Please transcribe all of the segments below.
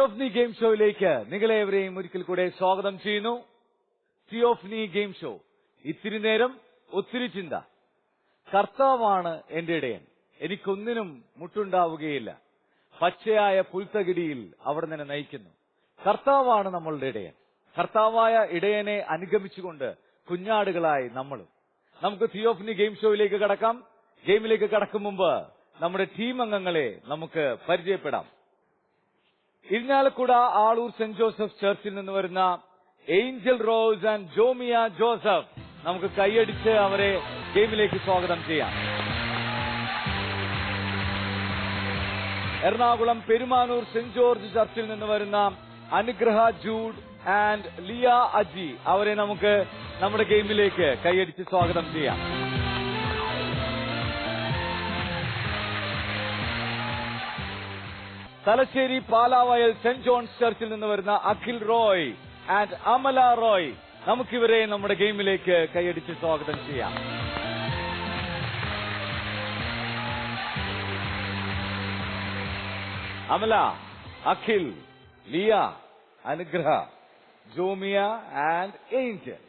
തിയോഫ്നി game ഷോയിലേക്ക് നിങ്ങളേവരെയും ഒരിക്കൽ കൂടെ സ്വാഗതം ചെയ്യുന്നു. തിയോഫ്നി ഗെയിം ഷോ. ഇത്തിരി നേരം ഒത്തിരി ചിന്ത. കർത്താവാണ് എന്റെ ഇടയൻ, എനിക്കൊന്നിനും മുട്ടുണ്ടാവുകയില്ല. പച്ചയായ പുൽത്തകിടിയിൽ അവിടെ നിന്ന് നയിക്കുന്നു. കർത്താവാണ് നമ്മളുടെ ഇടയൻ. കർത്താവായ ഇടയനെ അനുഗമിച്ചുകൊണ്ട് കുഞ്ഞാടുകളായി നമ്മളും. നമുക്ക് തിയോഫ്നി ഗെയിം ഷോയിലേക്ക് കടക്കാം. ഗെയിമിലേക്ക് കടക്കും മുമ്പ് നമ്മുടെ ടീം അംഗങ്ങളെ നമുക്ക് പരിചയപ്പെടാം. ഇരിഞ്ഞാലക്കുട ആളൂർ സെന്റ് ജോസഫ് ചർച്ചിൽ നിന്ന് വരുന്ന Angel rose and Jomiya Joseph. നമുക്ക് കൈയടിച്ച് അവരെ ഗെയിമിലേക്ക് സ്വാഗതം ചെയ്യാം. എറണാകുളം പെരുമാനൂർ സെന്റ് ജോർജ് ചർച്ചിൽ നിന്ന് വരുന്ന അനുഗ്രഹ ജൂഡ് ആൻഡ് ലിയ അജി. അവരെ നമുക്ക് നമ്മുടെ ഗെയിമിലേക്ക് കൈയടിച്ച് സ്വാഗതം ചെയ്യാം. തലശ്ശേരി പാലാവയൽ സെന്റ് ജോൺസ് ചർച്ചിൽ നിന്ന് വരുന്ന അഖിൽ റോയ് ആൻഡ് അമല റോയ്. നമുക്കിവരെ നമ്മുടെ ഗെയിമിലേക്ക് കൈയടിച്ച് സ്വാഗതം ചെയ്യാം. അമല, അഖിൽ, ലിയ, അനുഗ്രഹ, ജോമിയ ആൻഡ് ഏഞ്ചൽ.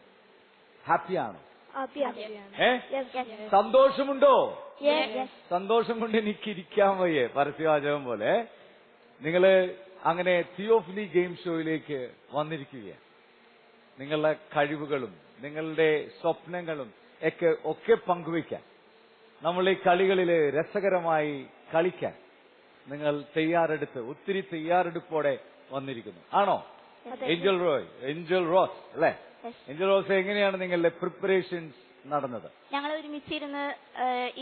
ഹാപ്പിയാണോ? സന്തോഷമുണ്ടോ? സന്തോഷം കൊണ്ട് എനിക്ക് ഇരിക്കാൻ വയ്യേ, പരസ്യവാചകം പോലെ. നിങ്ങള് അങ്ങനെ തിയോഫ്നി ഗെയിം ഷോയിലേക്ക് വന്നിരിക്കുകയാണ്. നിങ്ങളുടെ കഴിവുകളും നിങ്ങളുടെ സ്വപ്നങ്ങളും ഒക്കെ പങ്കുവയ്ക്കാൻ, നമ്മൾ ഈ കളികളില് രസകരമായി കളിക്കാൻ നിങ്ങൾ ഒത്തിരി തയ്യാറെടുപ്പോടെ വന്നിരിക്കുന്നു. ആണോ? ഏഞ്ചൽ റോസ് അല്ലെ? ഏഞ്ചൽ റോസ്, എങ്ങനെയാണ് നിങ്ങളുടെ പ്രിപ്പറേഷൻസ് നടന്നത്? ഞങ്ങൾ ഒരുമിച്ചിരുന്ന്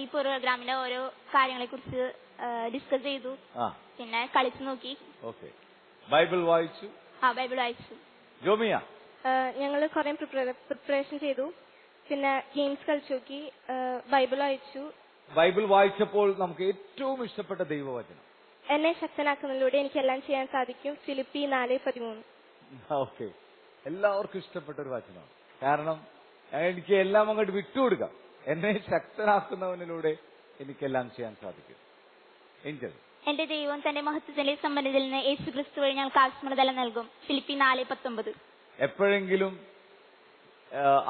ഈ പ്രോഗ്രാമിന്റെ ഓരോ കാര്യങ്ങളെ കുറിച്ച് ഡിസ്കസ് ചെയ്തു. പിന്നെ കളിച്ചു നോക്കി. ഓക്കെ. ബൈബിൾ വായിച്ചു? ബൈബിൾ വായിച്ചു. ജോമിയ? ഞങ്ങൾ കുറെ പ്രിപ്പറേഷൻ ചെയ്തു. പിന്നെ ഗെയിംസ് കളിച്ചു നോക്കി. ബൈബിൾ വായിച്ചു. ബൈബിൾ വായിച്ചപ്പോൾ നമുക്ക് ഏറ്റവും ഇഷ്ടപ്പെട്ട ദൈവവചനം? എന്നെ ശക്തനാക്കുന്നതിലൂടെ എനിക്കെല്ലാം ചെയ്യാൻ സാധിക്കും. ഫിലിപ്പി 4:13. ഓക്കെ. എല്ലാവർക്കും ഇഷ്ടപ്പെട്ട ഒരു വചനമാണ്. കാരണം എനിക്ക് എല്ലാം അങ്ങോട്ട് വിട്ടുകൊടുക്കാം. എന്നെ ശക്തനാക്കുന്നവനിലൂടെ എനിക്കെല്ലാം ചെയ്യാൻ സാധിക്കും. ഏഞ്ചൽ? എന്റെ ദൈവം തന്റെ മഹത്വത്തിന്റെ സമ്പന്നതയിൽ നിന്ന് യേശുക്രിസ്തു വഴി ഞങ്ങൾക്ക് ആത്മബലം നൽകും. ഫിലിപ്പി 4:19. എപ്പോഴെങ്കിലും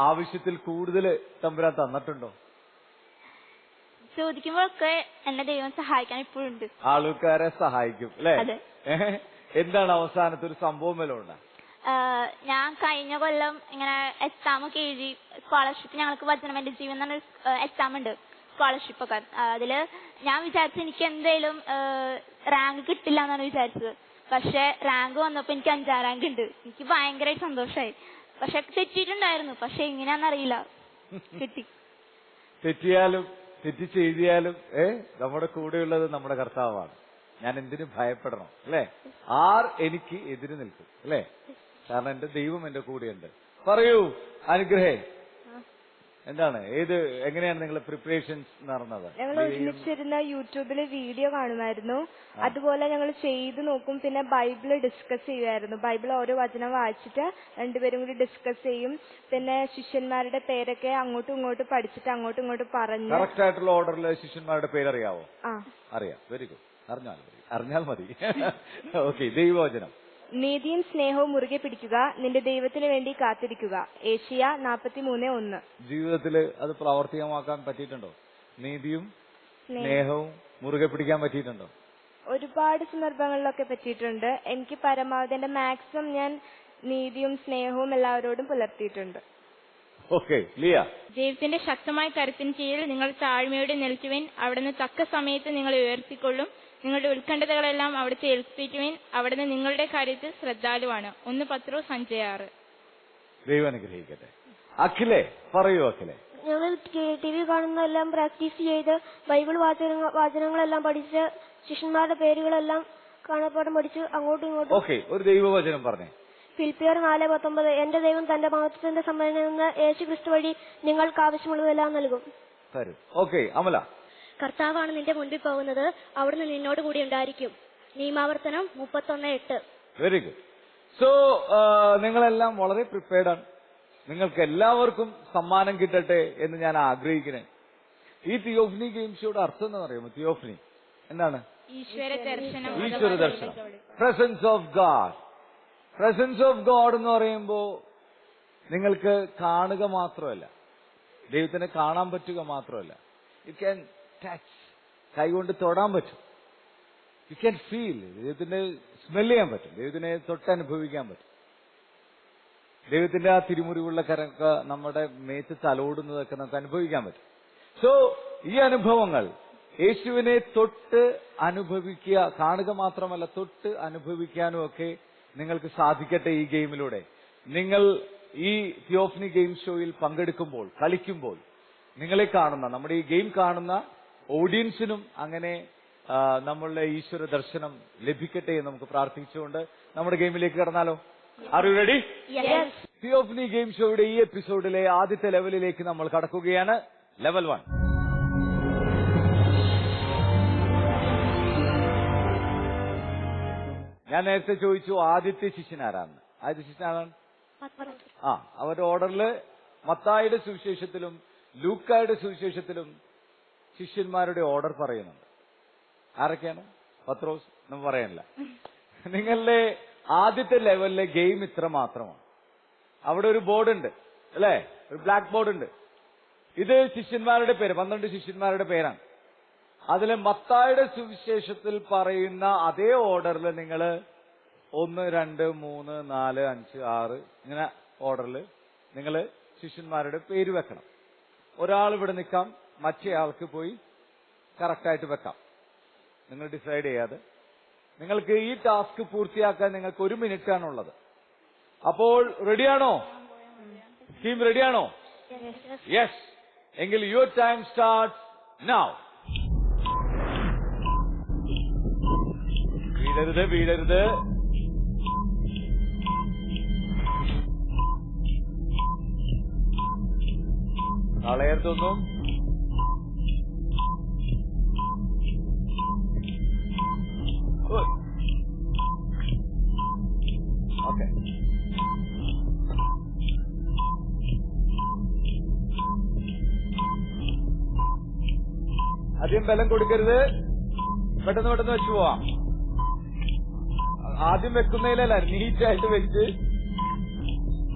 ആവശ്യത്തിൽ കൂടുതൽ തമ്പുരാൻ തന്നിട്ടുണ്ടോ? ചോദിക്കുമ്പോഴൊക്കെ എന്നെ ദൈവം സഹായിക്കാൻ ഇപ്പോഴുണ്ട്. ആൾക്കാരെ സഹായിക്കും അല്ലെ? എന്താണ് അവസാനത്തെ ഒരു സംഭവം വല്ലതും ഉണ്ടോ? ഞാൻ കഴിഞ്ഞ കൊല്ലം ഇങ്ങനെ എക്സാം ഒക്കെ എഴുതി. സ്കോളർഷിപ്പ് ഞങ്ങൾക്ക് വചനം എന്റെ ജീവൻ എന്ന് പറഞ്ഞ എക്സാം ഉണ്ട്, സ്കോളർഷിപ്പ് ഒക്കെ. അതില് ഞാൻ വിചാരിച്ചു എനിക്ക് എന്തായാലും റാങ്ക് കിട്ടില്ല എന്നാണ് വിചാരിച്ചത്. പക്ഷെ റാങ്ക് വന്നപ്പോ എനിക്ക് 5ാം റാങ്ക് ഉണ്ട്. എനിക്ക് ഭയങ്കരമായിട്ട് സന്തോഷമായി. പക്ഷെ തെറ്റിയിട്ടുണ്ടായിരുന്നു. പക്ഷെ എങ്ങനെയാണെന്നറിയില്ല, കിട്ടി. തെറ്റ് ചെയ്താലും നമ്മുടെ കൂടെയുള്ളത് നമ്മുടെ കർത്താവാണ്. ഞാൻ എന്തിനു ഭയപ്പെടണം അല്ലെ? എനിക്ക് എതിര് നിൽക്കും അല്ലെ? കാരണം എന്റെ ദൈവം എന്റെ കൂടെയുണ്ട്. പറയൂ അനുഗ്രഹേ, എന്താണ് എങ്ങനെയാണ് നിങ്ങളുടെ പ്രിപ്പറേഷൻസ് നടന്നത്? ഞങ്ങൾ ഒരുമിച്ചിരുന്ന യൂട്യൂബില് വീഡിയോ കാണുമായിരുന്നു. അതുപോലെ ഞങ്ങൾ ചെയ്തു നോക്കും. പിന്നെ ബൈബിള് ഡിസ്കസ് ചെയ്യുമായിരുന്നു. ബൈബിൾ ഓരോ വചനം വായിച്ചിട്ട് രണ്ടുപേരും കൂടി ഡിസ്കസ് ചെയ്യും. പിന്നെ ശിഷ്യന്മാരുടെ പേരൊക്കെ അങ്ങോട്ടും ഇങ്ങോട്ടും പഠിച്ചിട്ട് അങ്ങോട്ടും ഇങ്ങോട്ടും പറഞ്ഞു. കറക്റ്റ് ആയിട്ടുള്ള ഓർഡറിൽ ശിഷ്യന്മാരുടെ പേരറിയാവോ? അറിയാം. Very good. അറിഞ്ഞാൽ മതി. ഓക്കെ. ദൈവവചനം? നീതിയും സ്നേഹവും മുറുകെ പിടിക്കുക, നിന്റെ ദൈവത്തിന് വേണ്ടി കാത്തിരിക്കുക. ഏഷ്യ 43:1. ജീവിതത്തില് അത് പ്രാവർത്തികമാക്കാൻ പറ്റിയിട്ടുണ്ടോ? നീതിയും സ്നേഹവും മുറുകെ പിടിക്കാൻ പറ്റിയിട്ടുണ്ടോ? ഒരുപാട് സന്ദർഭങ്ങളിലൊക്കെ പറ്റിയിട്ടുണ്ട്. എനിക്ക് പരമാവധി എന്റെ മാക്സിമം ഞാൻ നീതിയും സ്നേഹവും എല്ലാവരോടും പുലർത്തിയിട്ടുണ്ട്. ഓക്കെ. ലിയ? ദൈവത്തിന്റെ ശക്തമായ കരുത്തിന് കീഴിൽ നിങ്ങൾ താഴ്മയോടെ നിൽക്കുവിൻ. അവിടുന്ന് തക്ക സമയത്ത് നിങ്ങളെ ഉയർത്തിക്കൊള്ളും. നിങ്ങളുടെ ഉത്കണ്ഠതകളെല്ലാം അവിടുത്തെ ഏൽപ്പിക്കുവിൻ. അവിടുന്ന് നിങ്ങളുടെ കാര്യത്തിൽ ശ്രദ്ധാലുവാണ്. 1 പത്രോസ് 5:6. ദൈവം അനുഗ്രഹിക്കട്ടെ. അഖിലേ, പറയൂ അഖിലേ. ഞങ്ങൾ TV കാണുന്നതെല്ലാം പ്രാക്ടീസ് ചെയ്ത് ബൈബിൾ വാചനങ്ങളെല്ലാം പഠിച്ച് ശിഷ്യന്മാരുടെ പേരുകളെല്ലാം കാണാപ്പാഠം പഠിച്ച് അങ്ങോട്ടും ഇങ്ങോട്ടും. ഓക്കെ. ഒരു ദൈവവചനം പറഞ്ഞേ. ഫിലിപ്പിയർ 4:19. എന്റെ ദൈവം തന്റെ മഹത്വത്തിന്റെ സമ്പന്നതയിൽ നിന്ന് യേശുക്രിസ്തു വഴി നിങ്ങൾക്ക് ആവശ്യമുള്ളതെല്ലാം നൽകും. ഓക്കെ. അമല? കർത്താവാണ് നിന്റെ മുൻപിൽ പോകുന്നത്, അവിടുന്ന് നിന്നോട് കൂടി ഉണ്ടായിരിക്കും. നിയമാവർത്തനം 31:8. Very good. സോ നിങ്ങളെല്ലാം വളരെ പ്രിപ്പയർഡ് ആണ്. നിങ്ങൾക്ക് എല്ലാവർക്കും സമ്മാനം കിട്ടട്ടെ എന്ന് ഞാൻ ആഗ്രഹിക്കുന്നത്. ഈ തിയോഫ്നി ഗെയിം ഷോയുടെ അർത്ഥം എന്താ പറയുമോ? തിയോഫ്നി എന്താണ്? ഈശ്വര ദർശനം ഈശ്വര ദർശനം. Presence of God. Presence of God എന്ന് പറയുമ്പോ നിങ്ങൾക്ക് കാണുക മാത്രമല്ല, ദൈവത്തിനെ കാണാൻ പറ്റുക മാത്രമല്ല, യു ക്യാൻ ടച്ച്, കൈകൊണ്ട് തൊടാൻ പറ്റും. യു ക്യാൻ ഫീൽ, ദൈവത്തിന്റെ സ്മെല് ചെയ്യാൻ പറ്റും, ദൈവത്തിനെ തൊട്ടനുഭവിക്കാൻ പറ്റും. ദൈവത്തിന്റെ ആ തിരുമുറിവുള്ള കരമൊക്കെ നമ്മുടെ മേത്ത് തലോടുന്നതൊക്കെ നമുക്ക് അനുഭവിക്കാൻ പറ്റും. സോ ഈ അനുഭവങ്ങൾ യേശുവിനെ തൊട്ട് അനുഭവിക്കുക, കാണുക മാത്രമല്ല തൊട്ട് അനുഭവിക്കാനും ഒക്കെ നിങ്ങൾക്ക് സാധിക്കട്ടെ ഈ ഗെയിമിലൂടെ. നിങ്ങൾ ഈ തിയോഫനി ഗെയിം ഷോയിൽ പങ്കെടുക്കുമ്പോൾ, കളിക്കുമ്പോൾ നിങ്ങളെ കാണുന്ന, നമ്മുടെ ഈ ഗെയിം കാണുന്ന ഓഡിയൻസിനും അങ്ങനെ നമ്മളുടെ ഈശ്വര ദർശനം ലഭിക്കട്ടെ എന്ന് നമുക്ക് പ്രാർത്ഥിച്ചുകൊണ്ട് നമ്മുടെ ഗെയിമിലേക്ക് കടന്നാലോ? Are you ready? Theophany game ഷോയുടെ ഈ എപ്പിസോഡിലെ ആദ്യത്തെ ലെവലിലേക്ക് നമ്മൾ കടക്കുകയാണ്. ലെവൽ 1. ഞാൻ നേരത്തെ ചോദിച്ചു ആദ്യത്തെ ശിഷ്യൻ ആരാണ്? ആദ്യത്തെ ശിഷ്യൻ ആരാണ്? അവരുടെ ഓർഡറിൽ മത്തായിയുടെ സുവിശേഷത്തിലും ലൂക്കായുടെ സുവിശേഷത്തിലും ശിഷ്യന്മാരുടെ ഓർഡർ പറയുന്നുണ്ട്. ആരൊക്കെയാണ്? പത്രോസ് എന്ന് പറയാനില്ല. നിങ്ങളുടെ ആദ്യത്തെ ലെവലിലെ ഗെയിം ഇത്ര മാത്രമാണ്. അവിടെ ഒരു ബോർഡ് ഉണ്ട് അല്ലേ? ഒരു ബ്ലാക്ക് ബോർഡ് ഉണ്ട്. ഇത് ശിഷ്യന്മാരുടെ പേര്, 12 ശിഷ്യന്മാരുടെ പേരാണ്. അതിൽ മത്തായിയുടെ സുവിശേഷത്തിൽ പറയുന്ന അതേ ഓർഡറിൽ നിങ്ങൾ 1, 2, 3, 4, 5, 6 ഇങ്ങനെ ഓർഡറിൽ നിങ്ങൾ ശിഷ്യന്മാരുടെ പേര് വെക്കണം. ഒരാൾ ഇവിടെ നിൽക്കാം, മറ്റേ ആൾക്ക് പോയി കറക്റ്റായിട്ട് വെക്കാം. നിങ്ങൾ ഡിസൈഡ് ചെയ്യാതെ നിങ്ങൾക്ക് ഈ ടാസ്ക് പൂർത്തിയാക്കാൻ നിങ്ങൾക്ക് 1 മിനിറ്റാണുള്ളത്. അപ്പോൾ റെഡിയാണോ? ടീം റെഡിയാണോ? യെസ്. എങ്കിൽ യുവർ ടൈം സ്റ്റാർട്ട് നൗ. വീഴരുത്. കളയരുതൊന്നും. ഓക്കെ. അധികം ബലം കൊടുക്കരുത്. പെട്ടെന്ന് വെച്ചു പോവാം. ആദ്യം വെക്കുന്നതിലല്ല, നീറ്റായിട്ട് വെച്ച്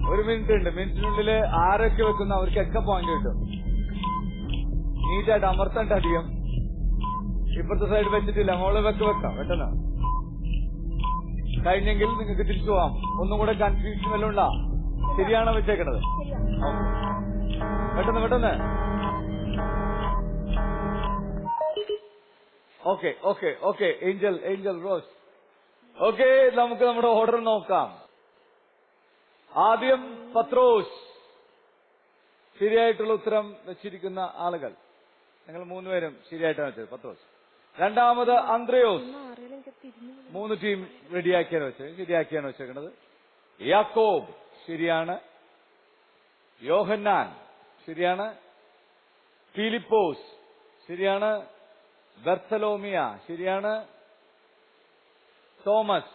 1 മിനിറ്റ് ഉണ്ട്. മിനിറ്റിനുള്ളിൽ ആരൊക്കെ വെക്കുന്ന അവർക്കൊക്കെ പോയിന്റ് കിട്ടും. നീറ്റായിട്ട് അമർത്തണ്ട. അധികം ഇപ്പുറത്തെ സൈഡ് വെച്ചിട്ടില്ല, മോള് വെക്കാം. പെട്ടെന്ന് കഴിഞ്ഞെങ്കിൽ നിങ്ങൾക്ക് തിരിച്ചു പോവാം. ഒന്നും കൂടെ കൺഫ്യൂഷൻ വല്ലതും ഉണ്ടാ? ശരിയാണോ വെച്ചേക്കണത്? പെട്ടെന്ന്. ഓക്കെ. Angel rose. ഓക്കെ, നമുക്ക് നമ്മുടെ ഓർഡർ നോക്കാം. ആദ്യം പത്രോസ്. ശരിയായിട്ടുള്ള ഉത്തരം വെച്ചിരിക്കുന്ന ആളുകൾ നിങ്ങൾ 3 പേരും ശരിയായിട്ടാണ് വെച്ചത്. പത്രോസ്. രണ്ടാമത് അന്ത്രയോസ്. 3 ടീം ശരിയാക്കിയാണ് വെച്ചേക്കുന്നത്. യാക്കോബ് ശരിയാണ്. യോഹന്നാൻ ശരിയാണ്. ഫിലിപ്പോസ് ശരിയാണ്. ബർത്തലോമിയ ശരിയാണ്. തോമസ്,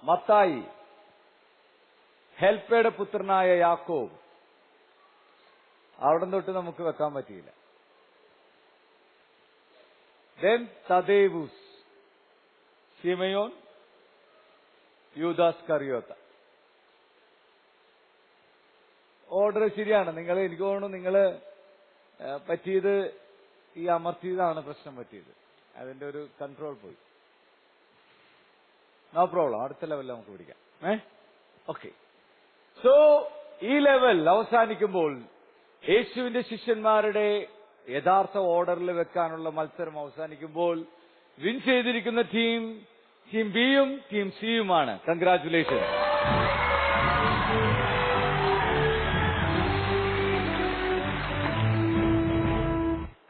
മത്തായി, ഹെൽപ്പയുടെ പുത്രനായ യാക്കോബ്. അവിടെ തൊട്ട് നമുക്ക് വെക്കാൻ പറ്റിയില്ല. ദെൻ തദേവൂസ്, ശിമയോൻ, യൂദാസ് കറിയോത്ത. ഓർഡർ ശരിയാണ്. എനിക്ക് തോന്നുന്നു നിങ്ങള് പറ്റിയത് ഈ അമർത്തിയതാണ് പ്രശ്നം പറ്റിയത്. അതിന്റെ ഒരു കൺട്രോൾ പോയി. No problem. അടുത്ത ലെവലിൽ നമുക്ക് പിടിക്കാം. ഓക്കെ. സോ ഈ ലെവൽ അവസാനിക്കുമ്പോൾ യേശുവിന്റെ ശിഷ്യന്മാരുടെ യഥാർത്ഥ ഓർഡറിൽ വെക്കാനുള്ള മത്സരം അവസാനിക്കുമ്പോൾ വിൻ ചെയ്തിരിക്കുന്ന ടീം ബിയും ടീം സിയുമാണ്. കൺഗ്രാറ്റുലേഷൻ.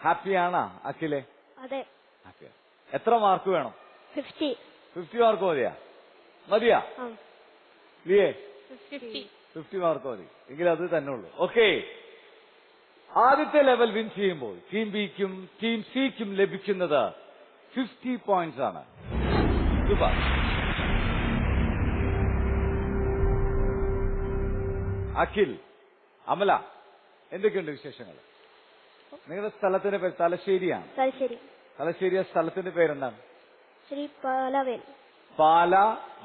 ഹാപ്പിയാണോ അഖിലെ? അതെ. ഹാപ്പിയാണ്. എത്ര മാർക്ക് വേണം? 50 മാർക്ക് മതിയാ? ലിയേ 50 മാർക്ക് മതി. എങ്കിൽ അത് തന്നെ ഉള്ളൂ. ഓക്കെ. ആദ്യത്തെ ലെവൽ വിൻ ചെയ്യുമ്പോൾ ടീം ബിക്കും ടീം സിക്കും ലഭിക്കുന്നത് 50 പോയിന്റ്സ് ആണ്. സൂപ്പർ. അഖിൽ, അമല, എന്തൊക്കെയുണ്ട് വിശേഷങ്ങൾ? നിങ്ങളുടെ സ്ഥലത്തിന്റെ പേര് തലശ്ശേരിയാണ്. തലശ്ശേരി സ്ഥലത്തിന്റെ പേരെന്താണ്? ശ്രീ പാലവേൽ. പാല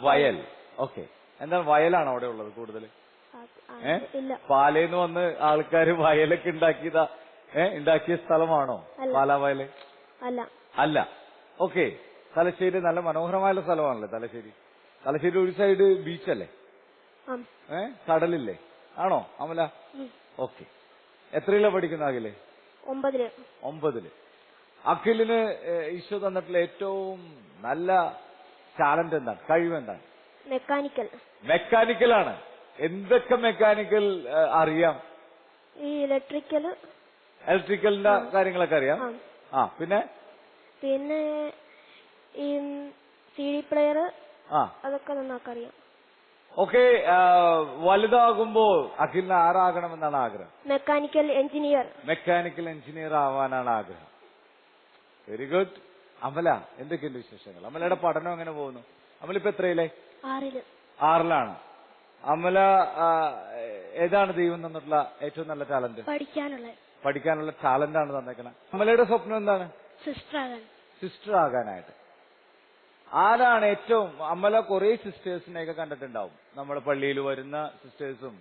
വയൽ. ഓക്കെ. എന്താണ് വയലാണോ അവിടെ ഉള്ളത് കൂടുതൽ? ഇല്ല. പാലയിന്ന് വന്ന് ആൾക്കാർ വയലൊക്കെ ഉണ്ടാക്കിയ സ്ഥലമാണോ പാലാവയല്? അല്ല. അല്ല. ഓക്കെ. തലശ്ശേരി നല്ല മനോഹരമായ സ്ഥലമാണല്ലേ തലശ്ശേരി. തലശ്ശേരി ഒരു സൈഡ് ബീച്ചല്ലേ? കടലില്ലേ? ആണോ അമല? ഓക്കെ. എത്രയിലാ പഠിക്കുന്ന അഖില്? 9. അഖിലിന് ഈശോ തന്നിട്ടുള്ള ഏറ്റവും നല്ല ടാലന്റ് എന്താണ്, കഴിവെന്താണ്? മെക്കാനിക്കലാണ്. എന്തൊക്കെ മെക്കാനിക്കൽ അറിയാം? ഈ ഇലക്ട്രിക്കലിന്റെ കാര്യങ്ങളൊക്കെ അറിയാം. പിന്നെ ഈ CD പ്ലെയർ അതൊക്കെ നന്നാക്കറിയാം. ഓക്കെ. വലുതാകുമ്പോ അഖിലിന് ആരാകണമെന്നാണ് ആഗ്രഹം? മെക്കാനിക്കൽ എഞ്ചിനീയർ ആവാനാണ് ആഗ്രഹം. Very good. അമല, എന്തൊക്കെയുണ്ട് വിശേഷങ്ങൾ? അമലയുടെ പഠനം എങ്ങനെ പോകുന്നു? അമല ഇപ്പൊ എത്രയിലെ? 6ലാണ്. അമല ഏതാണ് ദൈവം തന്നിട്ടുള്ള ഏറ്റവും നല്ല ടാലന്റ്? പഠിക്കാനുള്ള ടാലന്റ് ആണ് തന്നേക്കണം. അമലയുടെ സ്വപ്നം എന്താണ്? സിസ്റ്റർ ആകാനായിട്ട്. ആരാണ് ഏറ്റവും? അമല കുറെ സിസ്റ്റേഴ്സിനെയൊക്കെ കണ്ടിട്ടുണ്ടാവും. നമ്മുടെ പള്ളിയിൽ വരുന്ന സിസ്റ്റേഴ്സും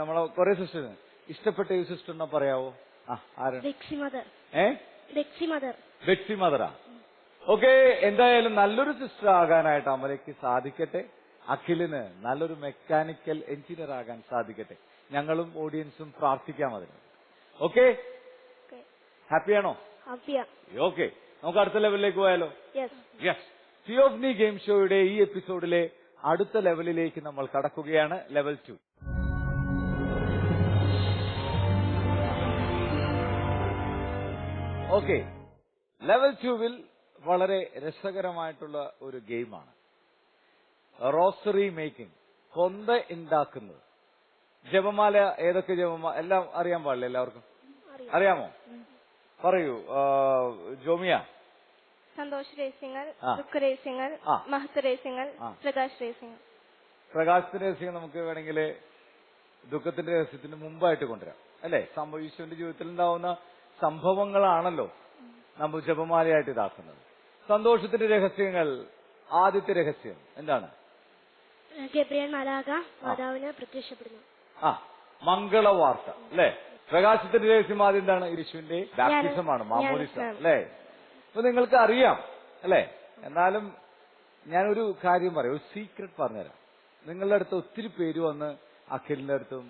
നമ്മളെ കുറെ സിസ്റ്റേഴ്സ്. ഇഷ്ടപ്പെട്ട ഈ സിസ്റ്ററിനെ പറയാവോ? ആരാണ്? ബെക്സി മദറാ. ഓക്കെ. എന്തായാലും നല്ലൊരു സിസ്റ്റർ ആകാനായിട്ട് അമലയ്ക്ക് സാധിക്കട്ടെ. അഖിലിന് നല്ലൊരു മെക്കാനിക്കൽ എഞ്ചിനീയർ ആകാൻ സാധിക്കട്ടെ. ഞങ്ങളും ഓഡിയൻസും പ്രാർത്ഥിക്കാം അതിന്. ഓക്കെ. ഹാപ്പിയാണോ? ഓക്കെ. നമുക്ക് അടുത്ത ലെവലിലേക്ക് പോയാലോ? യെസ്. തിയോഫ്നി ഗെയിം ഷോയുടെ ഈ എപ്പിസോഡിലെ അടുത്ത ലെവലിലേക്ക് നമ്മൾ കടക്കുകയാണ്. ലെവൽ 2. ഓക്കെ. ലെവൽ 2വിൽ വളരെ രസകരമായിട്ടുള്ള ഒരു ഗെയിമാണ് റോസറി മേക്കിംഗ്, കൊന്ത ഉണ്ടാക്കുന്നത്. ജപമാല, ഏതൊക്കെ ജപമാല എല്ലാം അറിയാൻ പാടില്ല എല്ലാവർക്കും? അറിയാമോ? പറയൂ ജോമിയ. സന്തോഷ് രഹസ്യങ്ങൾ, ദുഃഖ രഹസ്യങ്ങൾ, മഹത്വ രഹസ്യങ്ങൾ, പ്രകാശ് രഹസ്യങ്ങൾ. പ്രകാശത്തിന്റെ രഹസ്യം നമുക്ക് വേണമെങ്കിൽ ദുഃഖത്തിന്റെ രഹസ്യത്തിന് മുമ്പായിട്ട് കൊണ്ടുവരാം അല്ലെ? ഈശോന്റെ ജീവിതത്തിൽ ഉണ്ടാവുന്ന സംഭവങ്ങളാണല്ലോ നമ്മൾ ജപമാലയായിട്ട് ഇതാക്കുന്നത്. സന്തോഷത്തിന്റെ രഹസ്യങ്ങൾ, ആദ്യത്തെ രഹസ്യം എന്താണ്? ഗബ്രിയേൽ മാലാഖ മാതാവിന് പ്രത്യക്ഷപ്പെടുന്നു. മംഗളവാർത്ത അല്ലെ? പ്രകാശത്തിന്റെ രഹസ്യം ആദ്യം എന്താണ്? യേശുവിന്റെ ബാപ്റ്റിസമാണ്, മാമോദിസ അല്ലെ? അപ്പൊ നിങ്ങൾക്ക് അറിയാം അല്ലെ? എന്നാലും ഞാനൊരു കാര്യം പറയാം, ഒരു സീക്രട്ട് പറഞ്ഞുതരാം. നിങ്ങളുടെ അടുത്ത് ഒത്തിരി പേര് വന്ന് അഖിലിന്റെ അടുത്തും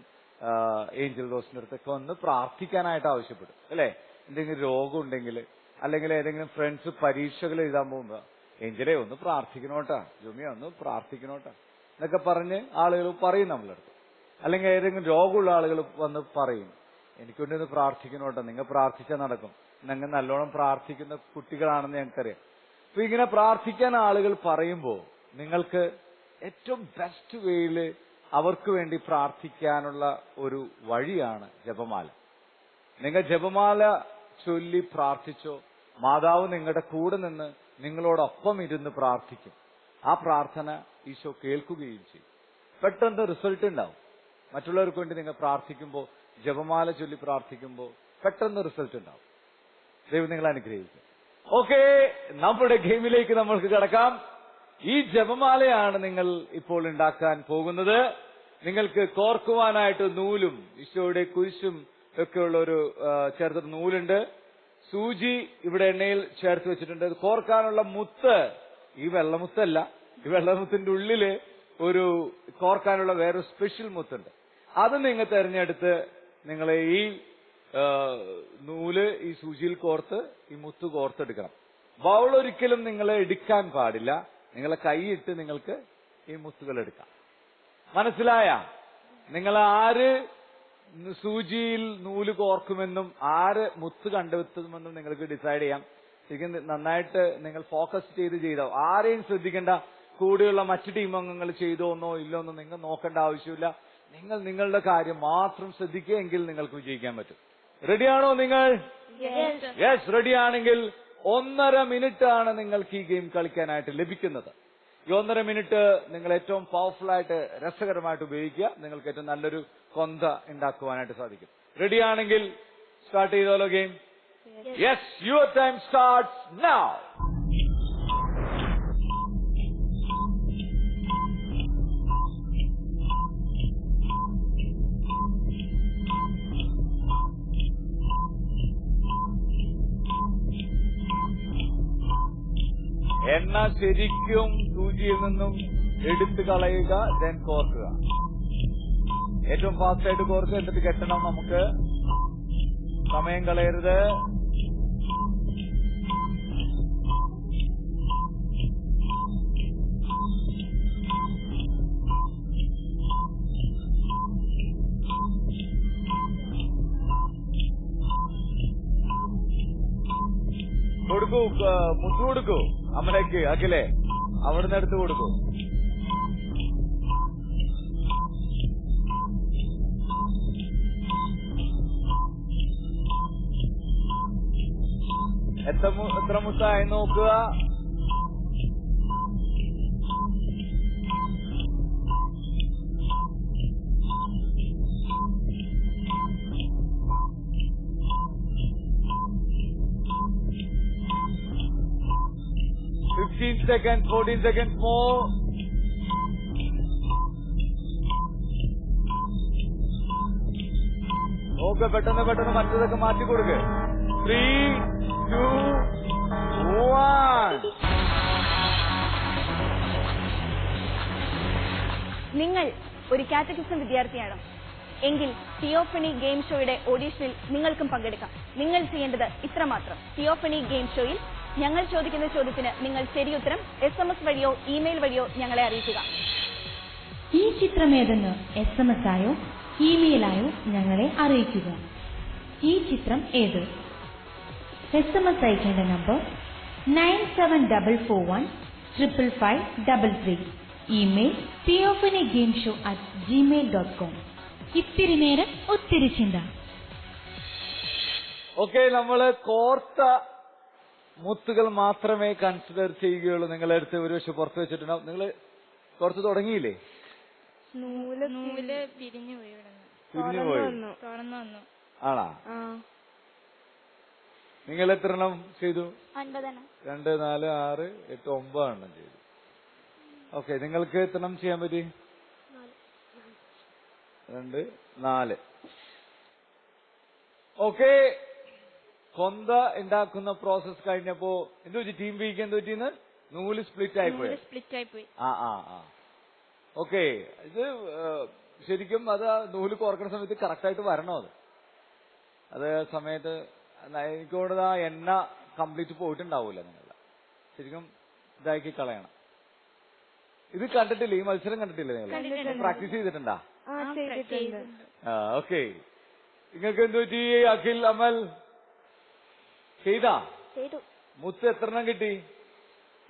ഏഞ്ചൽ റോസിന്റെ അടുത്തൊക്കെ വന്ന് പ്രാർത്ഥിക്കാനായിട്ട് ആവശ്യപ്പെടും അല്ലെ? എന്തെങ്കിലും രോഗം ഉണ്ടെങ്കിൽ, അല്ലെങ്കിൽ ഏതെങ്കിലും ഫ്രണ്ട്സ് പരീക്ഷകൾ എഴുതാൻ പോകുമ്പോ ഏഞ്ചലെ ഒന്ന് പ്രാർത്ഥിക്കണോട്ടാ, ജുമിയ ഒന്ന് പ്രാർത്ഥിക്കണോട്ടാ എന്നൊക്കെ പറഞ്ഞ് ആളുകൾ പറയും നമ്മളടുത്ത്. അല്ലെങ്കിൽ ഏതെങ്കിലും രോഗമുള്ള ആളുകൾ വന്ന് പറയും എനിക്കൊന്ന് പ്രാർത്ഥിക്കണോട്ടാ, നിങ്ങൾ പ്രാർത്ഥിച്ചാൽ നടക്കും, നിങ്ങൾ നല്ലോണം പ്രാർത്ഥിക്കുന്ന കുട്ടികളാണെന്ന് ഞങ്ങൾക്കറിയാം. അപ്പൊ ഇങ്ങനെ പ്രാർത്ഥിക്കാൻ ആളുകൾ പറയുമ്പോ നിങ്ങൾക്ക് ഏറ്റവും ബെസ്റ്റ് വേയില് അവർക്ക് വേണ്ടി പ്രാർത്ഥിക്കാനുള്ള ഒരു വഴിയാണ് ജപമാല. നിങ്ങൾ ജപമാല ചൊല്ലി പ്രാർത്ഥിച്ചോ, മാതാവ് നിങ്ങളുടെ കൂടെ നിന്ന് നിങ്ങളോടൊപ്പം ഇരുന്ന് പ്രാർത്ഥിക്കും. ആ പ്രാർത്ഥന ഈശോ കേൾക്കുകയും ചെയ്യും. പെട്ടെന്ന് റിസൾട്ട് ഉണ്ടാവും. മറ്റുള്ളവർക്ക് വേണ്ടി നിങ്ങൾ പ്രാർത്ഥിക്കുമ്പോൾ, ജപമാല ചൊല്ലി പ്രാർത്ഥിക്കുമ്പോൾ പെട്ടെന്ന് റിസൾട്ട് ഉണ്ടാവും. ദൈവം നിങ്ങളെ അനുഗ്രഹിക്കും. ഓക്കെ, നമ്മുടെ ഗെയിമിലേക്ക് നമ്മൾക്ക് കിടക്കാം. ഈ ജപമാലയാണ് നിങ്ങൾ ഇപ്പോൾ ഉണ്ടാക്കാൻ പോകുന്നത്. നിങ്ങൾക്ക് കോർക്കുവാനായിട്ട് നൂലും ഈശോയുടെ കുരിശും ഒക്കെയുള്ള ഒരു ചേർത്ത നൂലുണ്ട്. സൂചി ഇവിടെ എണ്ണയിൽ ചേർത്ത് വെച്ചിട്ടുണ്ട്. കോർക്കാനുള്ള മുത്ത് ഈ വെള്ളമുത്തല്ല, ഈ വെള്ളമുത്തിന്റെ ഉള്ളില് ഒരു കോർക്കാനുള്ള വേറൊരു സ്പെഷ്യൽ മുത്തുണ്ട്. അത് നിങ്ങൾ തെരഞ്ഞെടുത്ത് നിങ്ങൾ ഈ നൂല് ഈ സൂചിയിൽ കോർത്ത് ഈ മുത്ത് കോർത്തെടുക്കണം. ബൗൾ ഒരിക്കലും നിങ്ങൾ എടുക്കാൻ പാടില്ല. നിങ്ങളെ കൈയിട്ട് നിങ്ങൾക്ക് ഈ മുത്തുകൾ എടുക്കാം. മനസ്സിലായ? നിങ്ങൾ ആര് സൂചിയിൽ നൂല് കോർക്കുമെന്നും ആര് മുത്ത് കണ്ടെത്തുമെന്നും നിങ്ങൾക്ക് ഡിസൈഡ് ചെയ്യാം. ശരിക്കും നന്നായിട്ട് നിങ്ങൾ ഫോക്കസ് ചെയ്തോ. ആരെയും ശ്രദ്ധിക്കേണ്ട. കൂടെയുള്ള മറ്റു ടീം അംഗങ്ങൾ ചെയ്തോന്നോ ഇല്ലോന്നോ നിങ്ങൾ നോക്കേണ്ട ആവശ്യമില്ല. നിങ്ങൾ നിങ്ങളുടെ കാര്യം മാത്രം ശ്രദ്ധിക്കുകയെങ്കിൽ നിങ്ങൾക്ക് വിജയിക്കാൻ പറ്റും. റെഡിയാണോ നിങ്ങൾ? യെസ്. റെഡിയാണെങ്കിൽ 1.5 മിനിറ്റ് ആണ് നിങ്ങൾക്ക് ഈ ഗെയിം കളിക്കാനായിട്ട് ലഭിക്കുന്നത്. ഈ 1.5 മിനിറ്റ് നിങ്ങൾ ഏറ്റവും പവർഫുൾ ആയിട്ട് രസകരമായിട്ട് ഉപയോഗിക്കുക. നിങ്ങൾക്ക് ഏറ്റവും നല്ലൊരു കൊന്ത ഉണ്ടാക്കുവാനായിട്ട് സാധിക്കും. റെഡിയാണെങ്കിൽ സ്റ്റാർട്ട് ചെയ്തോലോ game. Yes, your time starts now. എണ്ണ ശരിക്കും സൂചിയിൽ നിന്നും എടുത്തു കളയുക, ദെൻ കോർക്കുക. ഏറ്റവും ഫാസ്റ്റ് ആയിട്ട് കോർക്കുക, എന്നിട്ട് കെട്ടണം. നമുക്ക് സമയം കളയരുത്. കൊടുക്കൂ, മുത്തു കൊടുക്കൂ അമ്മലേക്ക്. അഖിലേ, അവിടുന്ന് എടുത്ത് കൊടുക്കൂ. എത്ര മുത്തായി നോക്കുക. seconds, 14 seconds more. ഓക്കെ, പെട്ടെന്ന് പെട്ടെന്ന് മറ്റതൊക്കെ മാറ്റി കൊടുക്ക്. 3, 2, 1. നിങ്ങൾ ഒരു കാറ്റഗിസം വിദ്യാർത്ഥിയാണ് എങ്കിൽ തിയോഫണി ഗെയിം ഷോയുടെ ഓഡീഷനിൽ നിങ്ങൾക്കും പങ്കെടുക്കാം. നിങ്ങൾ ചെയ്യേണ്ടത് ഇത്രമാത്രം. തിയോഫണി ഗെയിം ഷോയിൽ ഞങ്ങൾ ചോദിക്കുന്ന ചോദ്യത്തിന് നിങ്ങൾ ശരിയുത്തരം SMS വഴിയോ ഇമെയിൽ വഴിയോ ഞങ്ങളെ അറിയിക്കുക. ഈ ചിത്രമേതെന്ന് SMS ആയോ ഇമെയിലായോ ഞങ്ങളെ അറിയിക്കുക. ഈ ചിത്രം ഏത്? SMS അയക്കേണ്ട നമ്പർ 9744155533. Email theophanygameshow@gmail.com. ഇത്തിരി നേരം ഒത്തിരി ചിന്ത. ഓക്കെ, നമ്മള് കോർത്ത മുത്തുകൾ മാത്രമേ കൺസിഡർ ചെയ്യുകയുള്ളൂ. നിങ്ങളെടുത്ത് ഒരു പക്ഷെ പുറത്ത് വെച്ചിട്ടുണ്ടാവും. നിങ്ങൾ പുറത്ത് തുടങ്ങിയില്ലേ? നൂല് പിരിഞ്ഞു പോയി. പിരിഞ്ഞു പോയി തുറന്നു വന്നു. ആണാ? നിങ്ങൾ എത്ര എണ്ണം ചെയ്തു? 9. 2, 4, 6, 8, 9 എണ്ണം ചെയ്തു. ഓക്കെ, നിങ്ങൾക്ക് എത്ര എണ്ണം ചെയ്യാൻ പറ്റി? 2, 4. ഓക്കെ, കൊന്ത ഉണ്ടാക്കുന്ന പ്രോസസ് കഴിഞ്ഞപ്പോ എന്ത് പറ്റി? ടീം ബിക്ക് എന്ത് പറ്റിന്ന്? നൂല് സ്പ്ലിറ്റ് ആയിപ്പോയി. ആ. ഓക്കെ, ഇത് ശരിക്കും അത് നൂല് കോർക്കുന്ന സമയത്ത് കറക്റ്റ് ആയിട്ട് വരണോ? അത് സമയത്ത് എനിക്ക് തോന്നുന്നത് ആ എണ്ണ കംപ്ലീറ്റ് പോയിട്ടുണ്ടാവൂല. നിങ്ങളുടെ ശരിക്കും ഇതാക്കി കളയണം. ഇത് കണ്ടിട്ടില്ല, ഈ മത്സരം കണ്ടിട്ടില്ല? നിങ്ങൾ പ്രാക്ടീസ് ചെയ്തിട്ടുണ്ടാ? ഓക്കെ, നിങ്ങൾക്ക് എന്ത് പറ്റി? അഖിൽ, അമൽ ചെയ്താ? മുത്ത് എത്ര എണ്ണം കിട്ടി?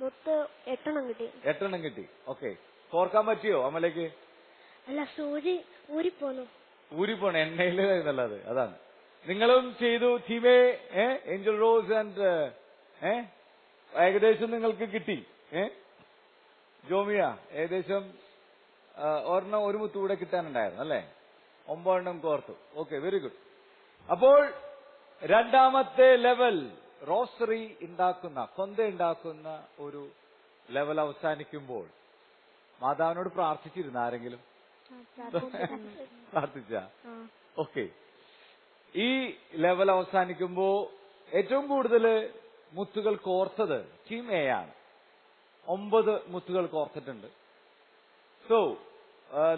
8 എണ്ണം കിട്ടി. 8 എണ്ണം കിട്ടി. ഓക്കെ, കോർക്കാൻ പറ്റിയോ അമലേക്ക്? അല്ല, സൂചി ഊരിപ്പോണ എണ്ണയില് എന്നുള്ളത് അതാണ്. നിങ്ങളും ചെയ്തു ടീമേ. ഏഞ്ചൽ റോസ് ആൻഡ് ഏകദേശം നിങ്ങൾക്ക് കിട്ടി. ജോമിയ ഏകദേശം ഒരെണ്ണം ഒരു മുത്ത് കൂടെ കിട്ടാനുണ്ടായിരുന്നു അല്ലേ? 9 എണ്ണം കോർത്തു. Okay, very good. അപ്പോൾ രണ്ടാമത്തെ ലെവൽ റോസറി ഉണ്ടാക്കുന്ന, കൊന്ത ഉണ്ടാക്കുന്ന ഒരു ലെവൽ അവസാനിക്കുമ്പോൾ മാതാവിനോട് പ്രാർത്ഥിച്ചിരുന്നു ആരെങ്കിലും? പ്രാർത്ഥിച്ച? ഓക്കെ, ഈ ലെവൽ അവസാനിക്കുമ്പോ ഏറ്റവും കൂടുതൽ മുത്തുകൾ കോർത്തത് ടീം എ ആണ്. 9 മുത്തുകൾ കോർത്തിട്ടുണ്ട്. സോ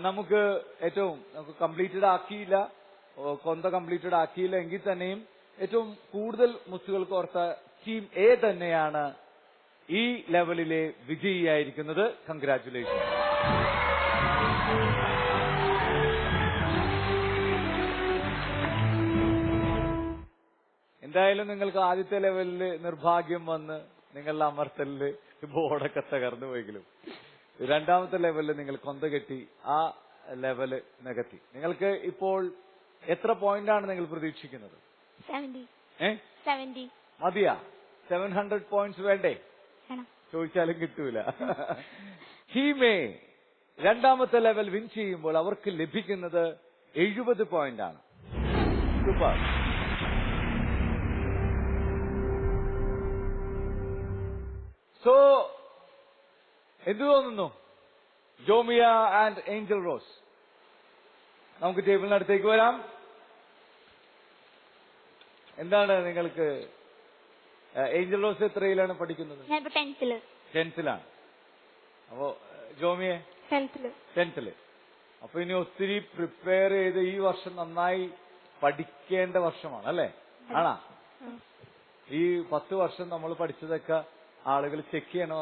നമുക്ക് കംപ്ലീറ്റഡ് ആക്കിയില്ല, കൊന്ത കംപ്ലീറ്റഡ് ആക്കിയില്ല എങ്കിൽ തന്നെയും ഏറ്റവും കൂടുതൽ മുത്തുകൾ കോർത്ത ടീം എ തന്നെയാണ് ഈ ലെവലിലെ വിജയിയായിരിക്കുന്നത്. കൺഗ്രാറ്റുലേഷൻ. എന്തായാലും നിങ്ങൾക്ക് ആദ്യത്തെ ലെവലില് നിർഭാഗ്യം വന്ന് നിങ്ങളുടെ അമർത്തലില് ബോർഡൊക്കെ തകർന്നു പോയെങ്കിലും രണ്ടാമത്തെ ലെവലിൽ നിങ്ങൾ കൊന്ത കെട്ടി ആ ലെവല് നികത്തി. നിങ്ങൾക്ക് ഇപ്പോൾ എത്ര പോയിന്റാണ് നിങ്ങൾ പ്രതീക്ഷിക്കുന്നത്? 70. മതിയാ? 700 പോയിന്റ്സ് വേണ്ടേ? ചോദിച്ചാലും കിട്ടൂല. ടീമേ രണ്ടാമത്തെ ലെവൽ വിൻ ചെയ്യുമ്പോൾ അവർക്ക് ലഭിക്കുന്നത് 70 പോയിന്റ് ആണ്. സൂപ്പർ. സോ എന്തു തോന്നുന്നു? ജോമിയ ആൻഡ് ഏഞ്ചൽ റോസ്, നമുക്ക് ടേബിളിനടുത്തേക്ക് വരാം. എന്താണ് നിങ്ങൾക്ക്, ഏഞ്ചൽ റോസ് എത്രയിലാണ് പഠിക്കുന്നത്? ഞാനിപ്പോ 10th-ലാണ്. അപ്പോ ജോമിയെ 10th-ല്. അപ്പൊ ഇനി ഒത്തിരി പ്രിപ്പയർ ചെയ്ത് ഈ വർഷം നന്നായി പഠിക്കേണ്ട വർഷമാണ് അല്ലേ? ആണാ? ഈ 10 വർഷം നമ്മൾ പഠിച്ചതൊക്കെ ആളുകൾ ചെക്ക് ചെയ്യണ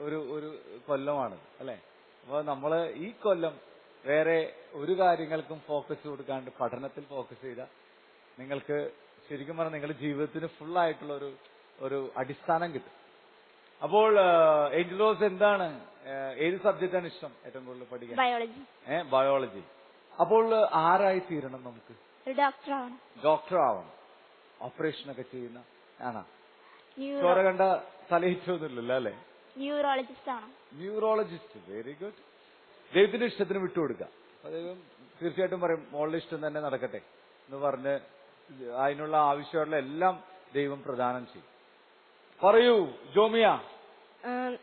ഒരു കൊല്ലമാണ് അല്ലെ? അപ്പൊ നമ്മള് ഈ കൊല്ലം വേറെ ഒരു കാര്യങ്ങൾക്കും ഫോക്കസ് കൊടുക്കാണ്ട് പഠനത്തിൽ ഫോക്കസ് ചെയ്ത നിങ്ങൾക്ക് ശരിക്കും പറഞ്ഞാൽ നിങ്ങളുടെ ജീവിതത്തിന് ഫുൾ ആയിട്ടുള്ള ഒരു അടിസ്ഥാനം കിട്ടും. അപ്പോൾ ഏഞ്ചൽ റോസ് എന്താണ്, ഏത് സബ്ജക്റ്റാണ് ഇഷ്ടം ഏറ്റവും കൂടുതൽ പഠിക്കാൻ? ബയോളജി. ബയോളജി. അപ്പോൾ ആരായി തീരണം നമുക്ക്? ഡോക്ടർ ആവണം. ഓപ്പറേഷൻ ഒക്കെ ചെയ്യുന്ന ആണോ? ചോര കണ്ട തലയിച്ചൊന്നുമില്ലല്ലോ അല്ലെ? ന്യൂറോളജിസ്റ്റ് ആണ്. Neurologist, very good. ദൈവത്തിന്റെ ഇഷ്ടത്തിന് വിട്ടുകൊടുക്കുക. ദൈവം തീർച്ചയായിട്ടും പറയും മോളുടെ ഇഷ്ടം തന്നെ നടക്കട്ടെ എന്ന് പറഞ്ഞ് അതിനുള്ള ആവശ്യമുള്ള എല്ലാം ദൈവം പ്രദാനം ചെയ്യും. പറയൂ ജോമിയ.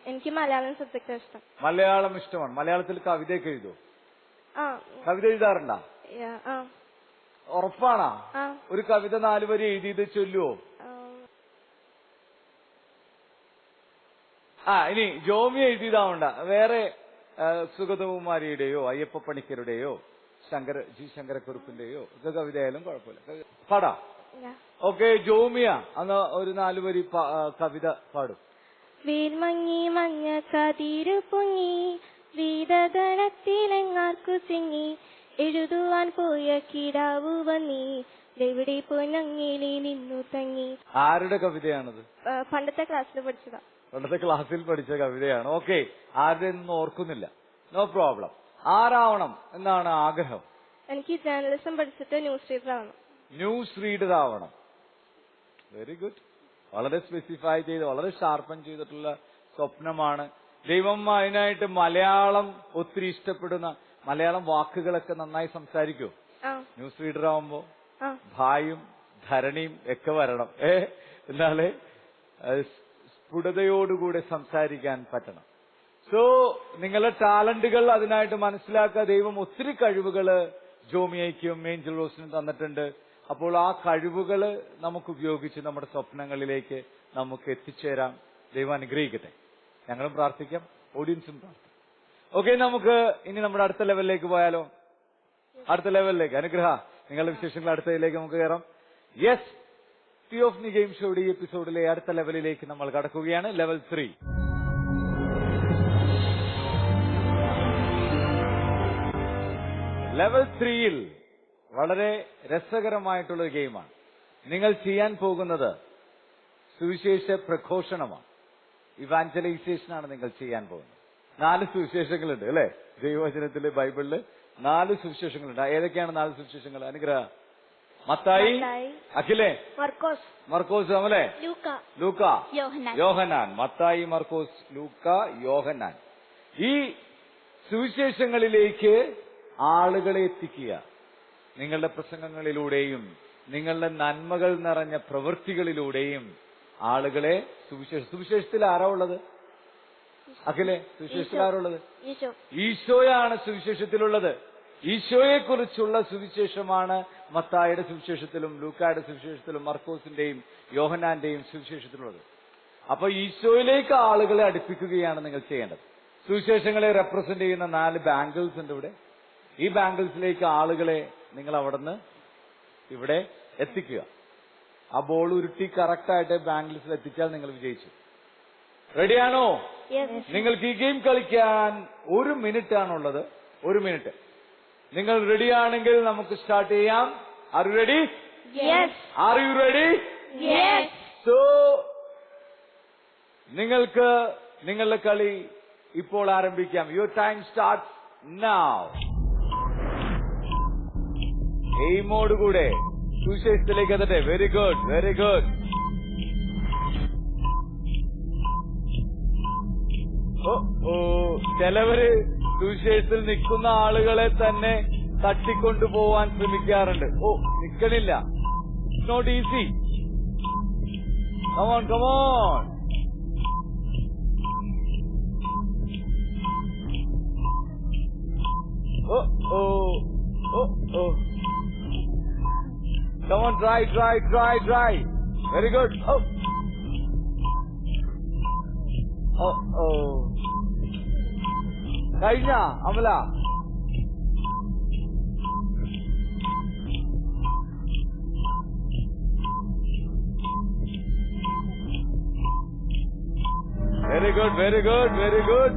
എനിക്ക് മലയാളം സബ്ജക്റ്റ് ഇഷ്ടം. മലയാളം ഇഷ്ടമാണ്. മലയാളത്തിൽ കവിതയൊക്കെ എഴുതോ? കവിത എഴുതാറുണ്ടോ? ഉറപ്പാണോ? ഒരു കവിത 4 വരി എഴുതിയത് ചൊല്ലുവോ? ഇനി ജോമിയ എഴുതിയതാവണ്ട, വേറെ സുഗതകുമാരിയുടെയോ അയ്യപ്പ പണിക്കരുടെയോ ജി ശങ്കരക്കുറുപ്പിന്റെയോ ഒക്കെ കവിതയായാലും കുഴപ്പമില്ല, പാടാം. ഓക്കെ, ജോമിയ അന്ന് ഒരു 4 വരി കവിത പാടും. വീൽമങ്ങി മഞ്ഞ കതിരു പൊങ്ങി വീതഗണത്തിലെങ്ങാർക്കു സിങ്ങി എഴുതുവാൻ പോയ കിടാവു വന്നി എവിടെ പൊന്നങ്ങിലി നിന്നു തങ്ങി. ആരുടെ കവിതയാണത്? പണ്ടത്തെ ക്ലാസ്സിൽ പഠിച്ചതാ. പണ്ടത്തെ ക്ലാസ്സിൽ പഠിച്ച കവിതയാണ്. ഓക്കെ, ആരുടെ ഒന്നും ഓർക്കുന്നില്ല, നോ പ്രോബ്ലം. ആരാവണം എന്നാണ് ആഗ്രഹം? എനിക്ക് ജേർണലിസം പഠിച്ചിട്ട് ന്യൂസ് റീഡർ ആവണം. ന്യൂസ് റീഡർ ആവണം. Very good. വളരെ സ്പെസിഫൈ ചെയ്ത് വളരെ ഷാർപ്പൻ ചെയ്തിട്ടുള്ള സ്വപ്നമാണ്. ദൈവം അതിനായിട്ട് മലയാളം ഒത്തിരി ഇഷ്ടപ്പെടുന്ന, മലയാളം വാക്കുകളൊക്കെ നന്നായി സംസാരിക്കൂ ന്യൂസ് റീഡർ ആവുമ്പോ? ഭായും ധരണിയും ഒക്കെ വരണം. എന്നാലേ സ്ഫുടതയോടുകൂടെ സംസാരിക്കാൻ പറ്റണം. സോ നിങ്ങളുടെ ടാലന്റുകൾ അതിനായിട്ട് മനസ്സിലാക്കുക. ദൈവം ഒത്തിരി കഴിവുകള് ജോമിയയ്ക്കും ഏഞ്ചൽ റോസിനും തന്നിട്ടുണ്ട്. അപ്പോൾ ആ കഴിവുകള് നമുക്ക് ഉപയോഗിച്ച് നമ്മുടെ സ്വപ്നങ്ങളിലേക്ക് നമുക്ക് എത്തിച്ചേരാം. ദൈവം അനുഗ്രഹിക്കട്ടെ. ഞങ്ങളും പ്രാർത്ഥിക്കാം, ഓഡിയൻസും പ്രാർത്ഥിക്കാം. ഓക്കെ, നമുക്ക് ഇനി നമ്മുടെ അടുത്ത ലെവലിലേക്ക് പോയാലോ? അടുത്ത ലെവലിലേക്ക്. അനുഗ്രഹ, നിങ്ങളുടെ വിശേഷങ്ങൾ അടുത്തതിലേക്ക് നമുക്ക് കയറാം. യെസ്, തിയോഫ്നി ഗെയിം ഷോയുടെ ഈ എപ്പിസോഡിലെ അടുത്ത ലെവലിലേക്ക് നമ്മൾ കടക്കുകയാണ്. ലെവൽ 3. ലെവൽ 3യിൽ വളരെ രസകരമായിട്ടുള്ള ഒരു ഗെയിമാണ്. നിങ്ങൾ ചെയ്യാൻ പോകുന്നത് സുവിശേഷ പ്രഘോഷണമാണ്. ഇവാഞ്ചലൈസേഷനാണ് നിങ്ങൾ ചെയ്യാൻ പോകുന്നത്. 4 സുവിശേഷങ്ങളുണ്ട് അല്ലെ? ദൈവവചനത്തിലെ ബൈബിളില് 4 സുവിശേഷങ്ങളുണ്ട്. ഏതൊക്കെയാണ് 4 സുവിശേഷങ്ങൾ? അനുഗ്രഹ. മത്തായി, അഖിലേ, മർക്കോസ്, അമലെ, ലൂക്ക, യോഹന്നാൻ. മത്തായി, മർക്കോസ്, ലൂക്ക, യോഹന്നാൻ. ഈ സുവിശേഷങ്ങളിലേക്ക് ആളുകളെ എത്തിക്കുക. നിങ്ങളുടെ പ്രസംഗങ്ങളിലൂടെയും നിങ്ങളുടെ നന്മകൾ നിറഞ്ഞ പ്രവൃത്തികളിലൂടെയും ആളുകളെ സുവിശേഷത്തിൽ ആരാ ഉള്ളത്? അഖിലേ, സുവിശേഷത്തിൽ ആരാ ഉള്ളത്? ഈശോയാണ് സുവിശേഷത്തിലുള്ളത്. ഈശോയെക്കുറിച്ചുള്ള സുവിശേഷമാണ് മത്തായിയുടെ സുവിശേഷത്തിലും ലൂക്കായുടെ സുവിശേഷത്തിലും മർക്കോസിന്റെയും യോഹന്നാന്റെയും സുവിശേഷത്തിലുള്ളത്. അപ്പൊ ഈശോയിലേക്ക് ആളുകളെ അടുപ്പിക്കുകയാണ് നിങ്ങൾ ചെയ്യേണ്ടത്. സുവിശേഷങ്ങളെ റെപ്രസെന്റ് ചെയ്യുന്ന 4 ബാംഗിൾസ് ഉണ്ട് ഇവിടെ. ഈ ബാംഗിൾസിലേക്ക് ആളുകളെ നിങ്ങൾ അവിടുന്ന് ഇവിടെ എത്തിക്കുക. ആ ബോൾ ഉരുട്ടി കറക്റ്റായിട്ട് ബാംഗിൾസിൽ എത്തിച്ചാൽ നിങ്ങൾ വിജയിച്ചു. റെഡിയാണോ? നിങ്ങൾക്ക് ഈ ഗെയിം കളിക്കാൻ 1 മിനിറ്റ് ആണുള്ളത്. 1 മിനിറ്റ്. നിങ്ങൾ റെഡിയാണെങ്കിൽ നമുക്ക് സ്റ്റാർട്ട് ചെയ്യാം. Are you ready? Are you ready? So നിങ്ങൾക്ക് നിങ്ങളുടെ കളി ഇപ്പോൾ ആരംഭിക്കാം. Your time start now. എയിമോടുകൂടെ സുവിശേഷത്തിലേക്ക് എത്തട്ടെ. Very good, very good. ചിലവര് സുവിശേഷത്തിൽ നിൽക്കുന്ന ആളുകളെ തന്നെ തട്ടിക്കൊണ്ടുപോവാൻ ശ്രമിക്കാറുണ്ട്. നിൽക്കണില്ല. It's not easy. Come on, come on. Come on, try. Very good. കഴിഞ്ഞ Amala? Very good.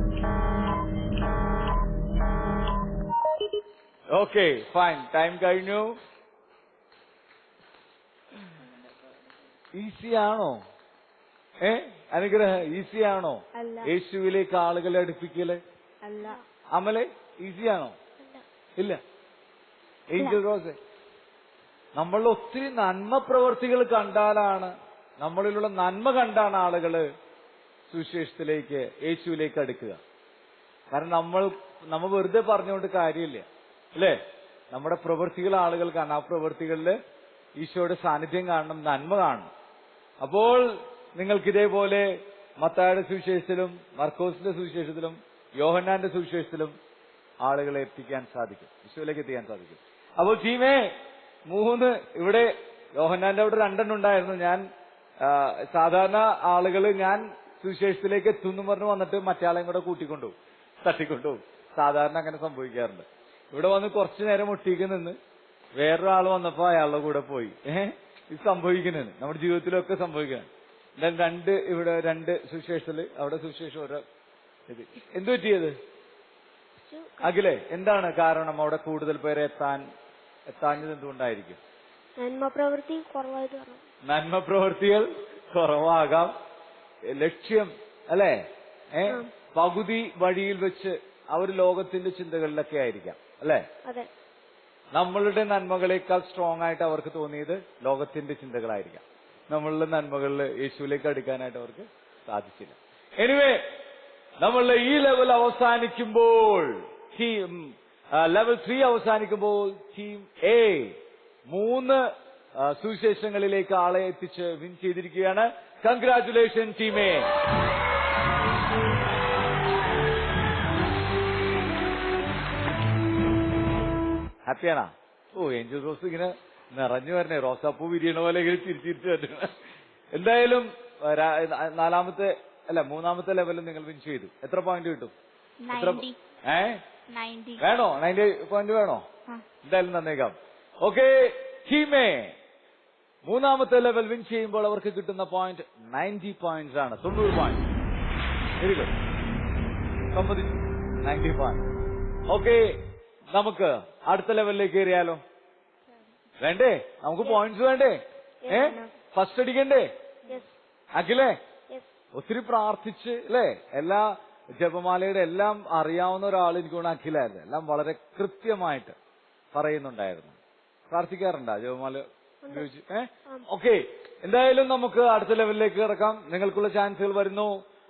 Okay, fine. Time കഴിഞ്ഞു. ഈസി ആണോ? അനുഗ്രഹ ഈസി ആണോ? യേശുവിലേക്ക് ആളുകളെ അടുപ്പിക്കല്? അല്ല. അമലെ ഈസിയാണോ? ഇല്ല. ഏഞ്ചൽ റോസ്, നമ്മൾ ഒത്തിരി നന്മ പ്രവർത്തികൾ കണ്ടാലാണ്, നമ്മളിലുള്ള നന്മ കണ്ടാണ് ആളുകള് സുവിശേഷത്തിലേക്ക്, യേശുവിലേക്ക് അടുക്കുക. കാരണം നമ്മൾ വെറുതെ പറഞ്ഞുകൊണ്ട് കാര്യമില്ല, അല്ലേ? നമ്മുടെ പ്രവൃത്തികൾ ആളുകൾ കാണണം. ആ പ്രവൃത്തികളിൽ ഈശോയുടെ സാന്നിധ്യം കാണണം, നന്മ കാണണം. അപ്പോൾ നിങ്ങൾക്ക് ഇതേപോലെ മത്തായിയുടെ സുവിശേഷത്തിലും മർക്കോസിന്റെ സുവിശേഷത്തിലും യോഹന്നാന്റെ സുവിശേഷത്തിലും ആളുകളെ എത്തിക്കാൻ സാധിക്കും, ഈശോയിലേക്ക് എത്തിക്കാൻ സാധിക്കും. അപ്പോൾ ടീമേ 3 ഇവിടെ യോഹന്നാന്റെ അവിടെ 2 ഉണ്ടായിരുന്നു. ഞാൻ സാധാരണ ആളുകൾ ഞാൻ സുവിശേഷത്തിലേക്ക് എത്തുന്നു പറഞ്ഞു വന്നിട്ട് മറ്റേ കൂടെ കൂട്ടിക്കൊണ്ടുപോകും, തട്ടിക്കൊണ്ടുപോകും. സാധാരണ അങ്ങനെ സംഭവിക്കാറുണ്ട്. ഇവിടെ വന്ന് കുറച്ചു നേരം ഒട്ടിക്ക് നിന്ന് വേറൊരാൾ വന്നപ്പോ അയാളുടെ കൂടെ പോയി. ഇത് സംഭവിക്കുന്നത് നമ്മുടെ ജീവിതത്തിലൊക്കെ സംഭവിക്കണം. ഇവിടെ 2 സുവിശേഷത്തില്, അവിടെ സുവിശേഷം ഓരോ ഇത്. എന്തു പറ്റിയത് അഖിലേ? എന്താണ് കാരണം അവിടെ കൂടുതൽ പേരെ എത്താഞ്ഞത്? എന്തുകൊണ്ടായിരിക്കും? നന്മ പ്രവൃത്തികൾ കുറവാകാം. ലക്ഷ്യം അല്ലേ? പകുതി വഴിയിൽ വെച്ച് അവർ ലോകത്തിന്റെ ചിന്തകളിലൊക്കെ ആയിരിക്കാം, അല്ലേ? നമ്മളുടെ നന്മകളെക്കാൾ സ്ട്രോങ് ആയിട്ട് അവർക്ക് തോന്നിയത് ലോകത്തിന്റെ ചിന്തകളായിരിക്കാം. നമ്മളുടെ നന്മകളിൽ യേശുവിലേക്ക് അടുക്കാനായിട്ട് അവർക്ക് സാധിച്ചില്ല. എനിവേ, നമ്മളുടെ ഈ ലെവൽ അവസാനിക്കുമ്പോൾ, ലെവൽ 3 അവസാനിക്കുമ്പോൾ ടീം എ 3 സുവിശേഷങ്ങളിലേക്ക് ആളെ എത്തിച്ച് വിൻ ചെയ്തിരിക്കുകയാണ്. Congratulation team A. ഹാപ്പിയാണോ? ഏഞ്ചൽ റോസ് ഇങ്ങനെ നിറഞ്ഞു വരണേ, റോസാപ്പൂ വിരിയണ പോലെ ഇങ്ങനെ തിരിച്ചു വരണ. എന്തായാലും 3ാമത്തെ ലെവലിൽ നിങ്ങൾ വിൻ ചെയ്തു. എത്ര പോയിന്റ് കിട്ടും? 90. വേണോ? 90 പോയിന്റ് വേണോ? എന്തായാലും തന്നേക്കാം. ഓക്കെ ടീമേ, 3ാമത്തെ ലെവൽ വിൻ ചെയ്യുമ്പോൾ അവർക്ക് കിട്ടുന്ന പോയിന്റ് 90 പോയിന്റ്സ് ആണ്. 90 point. Very good. 90 point. Okay, നമുക്ക് അടുത്ത ലെവലിലേക്ക് കയറിയാലോ? വേണ്ടേ? നമുക്ക് പോയിന്റ്സ് വേണ്ടേ? ഫസ്റ്റ് അടിക്കണ്ടേ? അഖിലേ, ഒത്തിരി പ്രാർത്ഥിച്ച് അല്ലേ? എല്ലാ ജപമാലയുടെ എല്ലാം അറിയാവുന്ന ഒരാൾ എനിക്ക് തോന്നുന്നു അഖിലായിരുന്നു. എല്ലാം വളരെ കൃത്യമായിട്ട് പറയുന്നുണ്ടായിരുന്നു. പ്രാർത്ഥിക്കാറുണ്ടോ ജപമാല ഉപയോഗിച്ച്? ഓക്കെ, എന്തായാലും നമുക്ക് അടുത്ത ലെവലിലേക്ക് കിടക്കാം. നിങ്ങൾക്കുള്ള ചാൻസുകൾ വരുന്നു.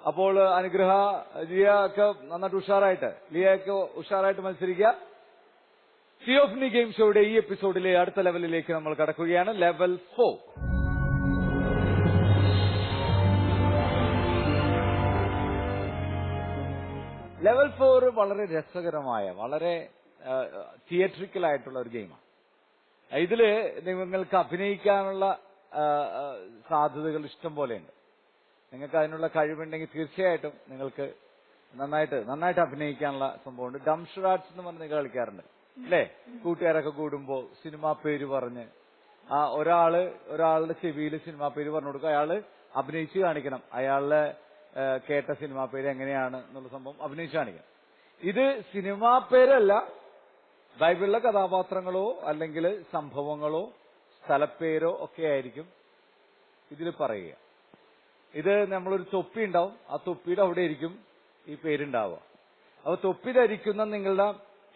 അപ്പോൾ അനുഗ്രഹ, ലിയ ഒക്കെ നന്നായിട്ട് ഉഷാറായിട്ട് മത്സരിക്കുക. തിയോഫനി ഗെയിം ഷോയുടെ ഈ എപ്പിസോഡിലെ അടുത്ത ലെവലിലേക്ക് നമ്മൾ കടക്കുകയാണ്. ലെവൽ 4. ലെവൽ 4 വളരെ രസകരമായ, വളരെ തിയേറ്ററിക്കൽ ആയിട്ടുള്ള ഒരു ഗെയിമാണ്. ഇതില് നിങ്ങൾക്ക് അഭിനയിക്കാനുള്ള സാധ്യതകൾ ഇഷ്ടം പോലെയുണ്ട്. നിങ്ങൾക്ക് അതിനുള്ള കഴിവുണ്ടെങ്കിൽ തീർച്ചയായിട്ടും നിങ്ങൾക്ക് നന്നായിട്ട് അഭിനയിക്കാനുള്ള സംഭവമുണ്ട്. ഡംഷറാട്സ് എന്ന് പറഞ്ഞ് നിങ്ങൾ കളിക്കാറുണ്ട് അല്ലേ? കൂട്ടുകാരൊക്കെ കൂടുമ്പോ സിനിമാ പേര് പറഞ്ഞ് ഒരാളുടെ ചെവിയിൽ സിനിമാ പേര് പറഞ്ഞു കൊടുക്കുക, അയാള് അഭിനയിച്ച് കാണിക്കണം. അയാളുടെ കേട്ട സിനിമാ പേര് എങ്ങനെയാണ് എന്നുള്ള സംഭവം അഭിനയിച്ച് കാണിക്കണം. ഇത് സിനിമാ പേരല്ല, ബൈബിളിലെ കഥാപാത്രങ്ങളോ അല്ലെങ്കിൽ സംഭവങ്ങളോ സ്ഥലപ്പേരോ ഒക്കെ ആയിരിക്കും ഇതിൽ പറയുക. ഇത് നമ്മളൊരു തൊപ്പി ഉണ്ടാവും, ആ തൊപ്പിയുടെ അവിടെ ആയിരിക്കും ഈ പേരുണ്ടാവുക. അപ്പൊ തൊപ്പി ധരിക്കുന്ന നിങ്ങളുടെ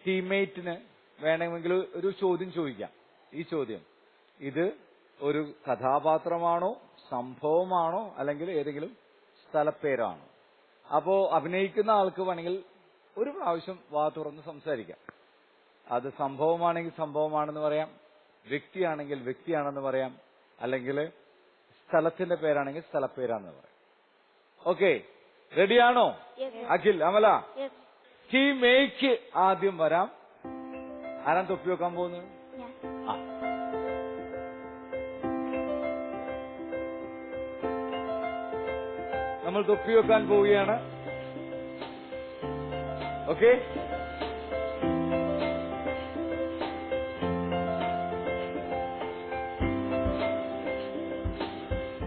ടീംമേറ്റിന് വേണമെങ്കിൽ ഒരു ചോദ്യം ചോദിക്കാം. ഈ ചോദ്യം, ഇത് ഒരു കഥാപാത്രമാണോ, സംഭവമാണോ, അല്ലെങ്കിൽ ഏതെങ്കിലും സ്ഥലപ്പേരാണോ? അപ്പോ അഭിനയിക്കുന്ന ആൾക്ക് വേണമെങ്കിൽ ഒരു പ്രാവശ്യം വാ തുറന്ന് സംസാരിക്കാം. അത് സംഭവമാണെങ്കിൽ സംഭവമാണെന്ന് പറയാം, വ്യക്തിയാണെങ്കിൽ വ്യക്തിയാണെന്ന് പറയാം, അല്ലെങ്കിൽ സ്ഥലത്തിന്റെ പേരാണെങ്കിൽ സ്ഥലപ്പേരാണെന്ന് പറയാം. ഓക്കെ, റെഡിയാണോ? അഖിൽ, അമല, ടീം എക്ക് ആദ്യം വരാം. ആരാണ് തൊപ്പി വെക്കാൻ പോകുന്നത്? ഞാൻ. ആ. നമ്മൾ തൊപ്പി വെക്കാൻ പോവുകയാണ്. ഓക്കെ,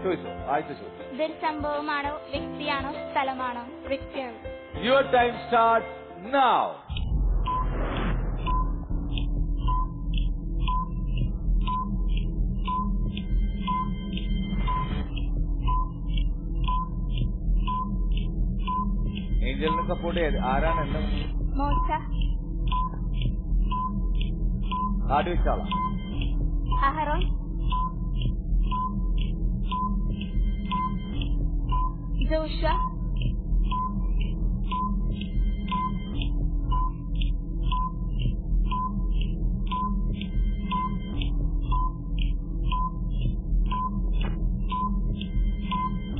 ചോദിച്ചോ, ആദ്യത്തെ ചോദിച്ചു. ഇതൊരു സംഭവമാണോ, വ്യക്തിയാണോ, സ്ഥലമാണോ? വ്യക്തിയാണ്. Your time start now. ഏഞ്ചലിനെ സപ്പോർട്ട് ചെയ്ത് ആരാണ് എന്റെ മോശ. ആദ്യം വെച്ചാളാ? അഹറോൻ. ജോഷ.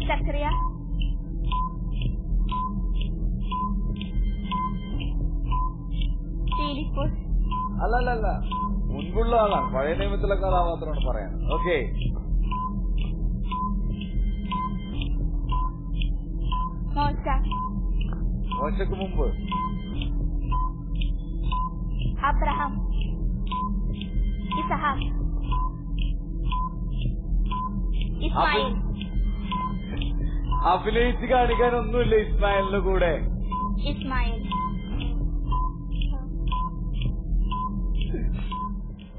സക്രിയ. ഫിലിപ്പോസ്. അല്ലല്ല, മുൻപുള്ള ആളാണ്, പഴയ നിയമത്തിലെ കഥാപാത്രമാണ് പറയാൻ. ഓക്കെ, മോശ. മോശക്ക് മുമ്പ് അബ്രഹാം. ഇസഹാക്ക്. ഇസ്മായിൽ. അഭിനയിച്ച് കാണിക്കാൻ ഒന്നുമില്ല ഇസ്മായിലിന്റെ കൂടെ. ഇസ്മായിൽ.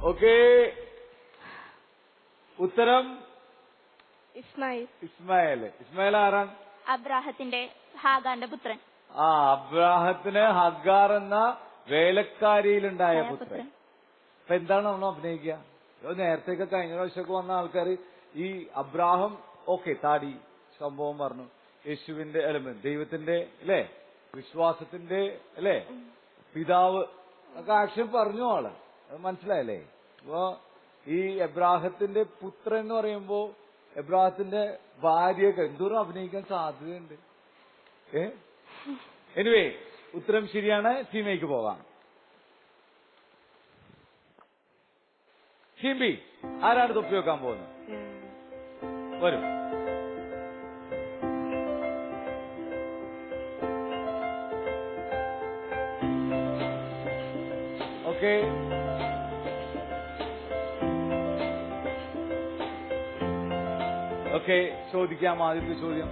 ഓക്കെ, ഉത്തരം ഇസ്മായിൽ. ഇസ്മായിൽ ആരാണ്? അബ്രാഹത്തിന്റെ ഹാഗാന്റെ പുത്രൻ. അബ്രാഹത്തിന് ഹഗാർ എന്ന വേലക്കാരിയിലുണ്ടായ പുത്രൻ. അപ്പൊ എന്താണ് നമ്മൾ അഭിനയിക്കുക? നേരത്തെയൊക്കെ കഴിഞ്ഞ പ്രാവശ്യമൊക്കെ വന്ന ആൾക്കാർ ഈ അബ്രാഹം ഓക്കെ താടി സംഭവം പറഞ്ഞു, യേശുവിന്റെ ദൈവത്തിന്റെ അല്ലെ, വിശ്വാസത്തിന്റെ അല്ലെ പിതാവ് ഒക്കെ ആക്ഷൻ പറഞ്ഞു ആള്. അത് മനസ്സിലായല്ലേ? അപ്പൊ ഈ എബ്രാഹത്തിന്റെ പുത്രൻ എന്ന് പറയുമ്പോ എബ്രാഹത്തിന്റെ ഭാര്യയൊക്കെ എന്തോരം അഭിനയിക്കാൻ സാധ്യതയുണ്ട്. എനിവേ, ഉത്തരം ശരിയാണ്. ടീമേക്ക് പോകാം. ടീം ബി ആരാണ് തൊപ്പി വെക്കാൻ പോകുന്നത്? വരും. ഓക്കെ, ഓക്കെ, ചോദിക്കാം. ആദ്യത്തെ ചോദ്യം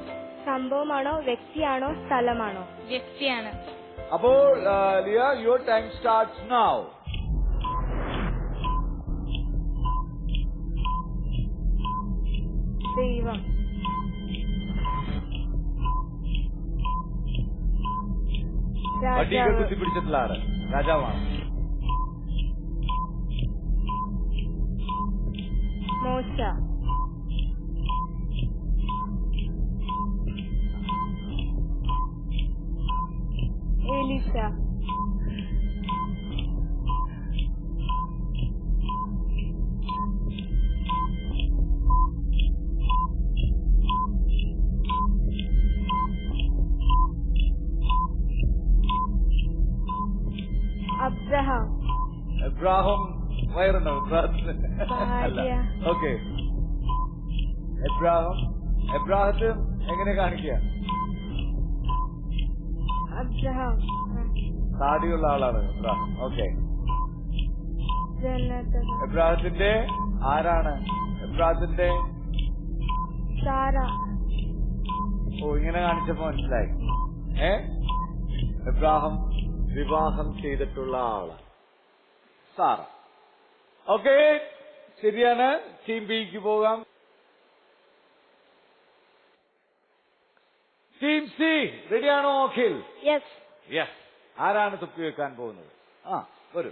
സംഭവമാണോ, വ്യക്തിയാണോ, സ്ഥലമാണോ? വ്യക്തിയാണ്. അപ്പോൾ Liya, your time starts now. ദൈവം. വടിയൊക്കെ കുത്തിപ്പിടിച്ചിട്ടുള്ള ആള് രാജാവാണ്. മോശ. എലീശ. എബ്രാഹിം വയറുണ്ടോ? ഭാര്യ. ഓക്കെ, എബ്രാഹത്ത് എങ്ങനെ കാണിക്കുക? അബ്രഹാം. താടിയുള്ള ആളാണ് എബ്രാഹിം. ഓക്കെ, ജനത. എബ്രാഹത്തിന്റെ ആരാണ്? എബ്രാഹത്തിന്റെ സാറ. ഓ, ഇങ്ങനെ കാണിച്ചപ്പോ മനസ്സിലായി. എബ്രാഹിം വിവാഹം ചെയ്തിട്ടുള്ള ആള് സാറ. ഓക്കെ, ശരിയാണ്. ടീം ബിക്ക് പോകാം. ടീം സി റെഡിയാണോ? അഖിൽ? യെസ്. യെസ്. ആരാണ് തൊപ്പി വെക്കാൻ പോകുന്നത്? വരൂ.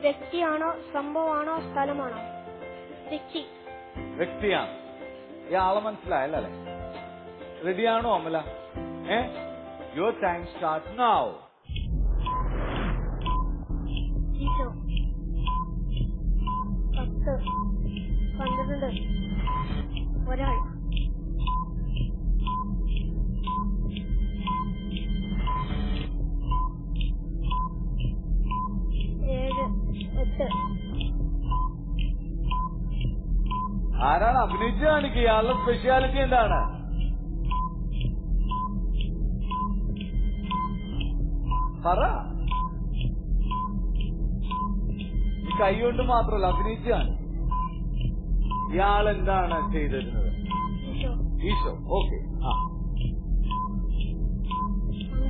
വ്യക്തിയാണോ, സംഭവമാണോ, സ്ഥലമാണോ? വ്യക്തി. വ്യക്തിയാണ്. ഇയാളെ മനസ്സിലായല്ലേ? റെഡിയാണോ Amala? Your time start now. Isho. ഒരാൾ. 7, 8. ആരാണ് അഭിനയിച്ച് കാണിക്കുക? ഇയാളുടെ സ്പെഷ്യാലിറ്റി എന്താണ്? പറ. ഈ കൈ കൊണ്ട് മാത്രമല്ല, അഭിനയിച്ച് കാണിക്കും. ഇയാൾ എന്താണ് ചെയ്തിരുന്നത്? ഈശോ. ഓക്കെ. ആ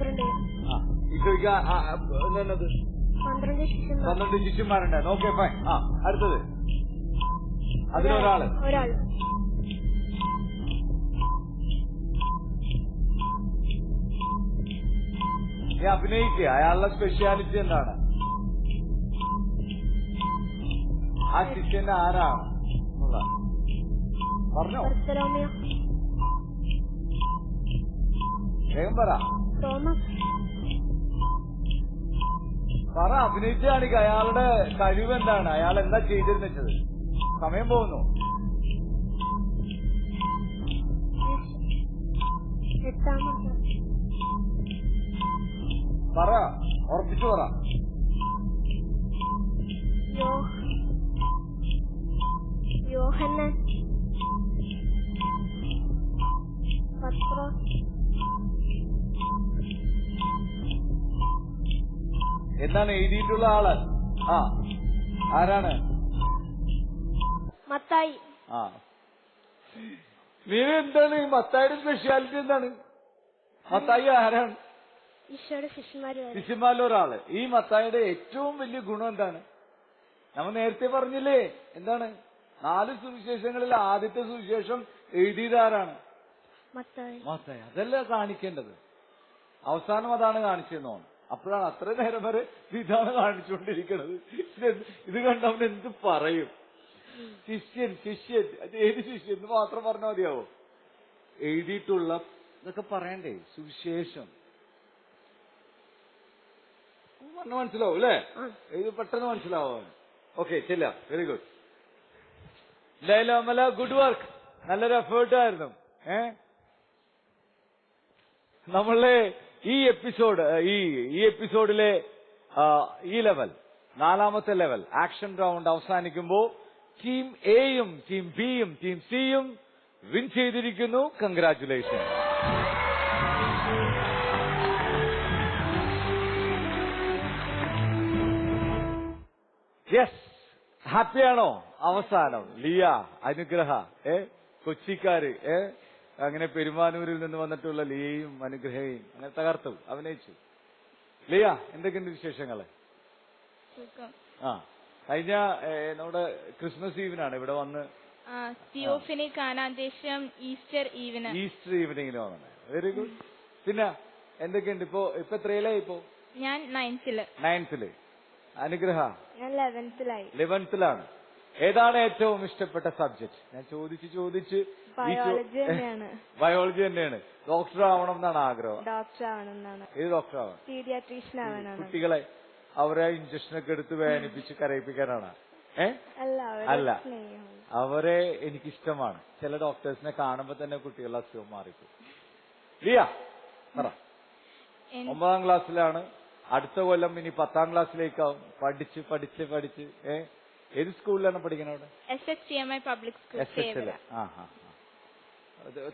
12. ഈശോയ്ക്ക് എന്നത് 12 ശിഷ്യന്മാരുണ്ടായിരുന്നു. Okay, fine. അടുത്തത് അതിലൊരാള്. ഈ അഭിനയിക്കുക. അയാളുടെ സ്പെഷ്യാലിറ്റി എന്താണ്? ആ ശിഷ്യന്റെ ആരാണ്? പറഞ്ഞോ, വേഗം പറ. പറ, അഭിനയിച്ച് കാണിക്കുക. അയാളുടെ കഴിവ് എന്താണ്? അയാൾ എന്താ ചെയ്തിരുന്നത്? സമയം പോകുന്നു. 8. പറ, ഉറപ്പിച്ചു പറ. യോഹന്നാൻ. പത്രോസ്. എന്താണ് എഴുതിയിട്ടുള്ള ആള്? ആരാണ്? മത്തായി. നീ എന്താണ് ഈ മത്തായിയുടെ സ്പെഷ്യാലിറ്റി എന്താണ്? മത്തായി ആരാണ്? ഈശോയുടെ ശിഷ്യന്മാരിൽ ഒരാള്. ഈ മത്തായിയുടെ ഏറ്റവും വലിയ ഗുണം എന്താണ്? നമ്മൾ നേരത്തെ പറഞ്ഞില്ലേ? എന്താണ്? 4 സുവിശേഷങ്ങളിൽ ആദ്യത്തെ സുവിശേഷം എഴുതിയതാരാണ്? മത്തായി. അതല്ല കാണിക്കേണ്ടത്. അവസാനം അതാണ് കാണിച്ചെന്നോണം. അപ്പോഴാണ് അത്ര നേരം വരെ ഇതാണ് കാണിച്ചുകൊണ്ടിരിക്കുന്നത്. ഇത് കണ്ടവൻ എന്ത് പറയും? ശിഷ്യൻ ഏത് ശിഷ്യൻ എന്ന് മാത്രം പറഞ്ഞാൽ മതിയാവോ? എഴുതിയിട്ടുള്ള ഇതൊക്കെ പറയണ്ടേ? സുവിശേഷം മനസ്സിലാവും അല്ലേ? ഇത് പെട്ടെന്ന് മനസ്സിലാവും. ഓക്കെ, ചെല്ലാം. Very good. എന്തായാലും അമല, ഗുഡ് വർക്ക്. നല്ലൊരു എഫേർട്ടായിരുന്നു. നമ്മളെ ഈ എപ്പിസോഡിലെ ഈ ലെവൽ, 4ാമത്തെ ലെവൽ ആക്ഷൻ റൗണ്ട് അവസാനിക്കുമ്പോ ടീം എയും ടീം ബിയും ടീം സിയും വിൻ ചെയ്തിരിക്കുന്നു. കൺഗ്രാറ്റുലേഷൻ. യെസ്, ഹാപ്പിയാണോ? അവസാനം ലിയ, അനുഗ്രഹ, കൊച്ചിക്കാര്, അങ്ങനെ പെരുമാനൂരിൽ നിന്ന് വന്നിട്ടുള്ള ലിയയും അനുഗ്രഹയും അങ്ങനെ തകർത്തു, അഭിനയിച്ചു. ലിയ, എന്തൊക്കെയുണ്ട് വിശേഷങ്ങള്? കഴിഞ്ഞ നമ്മുടെ ക്രിസ്മസ് ഈവിനാണ് ഇവിടെ വന്ന് തിയോഫനി കാനാന്തേശം ഈസ്റ്റർ ഈവനിങ്ങിന് വന്നത്. Very good. പിന്നെ എന്തൊക്കെയുണ്ട്? ഇപ്പൊ എത്രയിലായി? ഇപ്പോ ഞാൻ 9th. അനുഗ്രഹ? ഞാൻ 11th. ഏതാണ് ഏറ്റവും ഇഷ്ടപ്പെട്ട സബ്ജക്ട്? ഞാൻ ചോദിച്ച് ബയോളജി തന്നെയാണ്. ഡോക്ടർ ആവണം എന്നാണ് ആഗ്രഹം. ഏത് ഡോക്ടർ ആവണം? പീഡിയാട്രീഷ്യൻ ആവാനാണ്. കുട്ടികളെ അവരെ ഇഞ്ചക്ഷനൊക്കെ എടുത്ത് വേദനിപ്പിച്ച് കരയിപ്പിക്കാനാണ്? അല്ല, അവരെ എനിക്കിഷ്ടമാണ്. ചില ഡോക്ടേഴ്സിനെ കാണുമ്പോ തന്നെ കുട്ടികളുടെ അസുഖം മാറിക്കും. ലിയ പറ. 9ാം ക്ലാസ്സിലാണ്. അടുത്ത കൊല്ലം ഇനി 10ാം ക്ലാസ്സിലേക്കാവും. പഠിച്ച് ഏത് സ്കൂളിലാണ് പഠിക്കുന്നത്? അവിടെ SHCMI public school.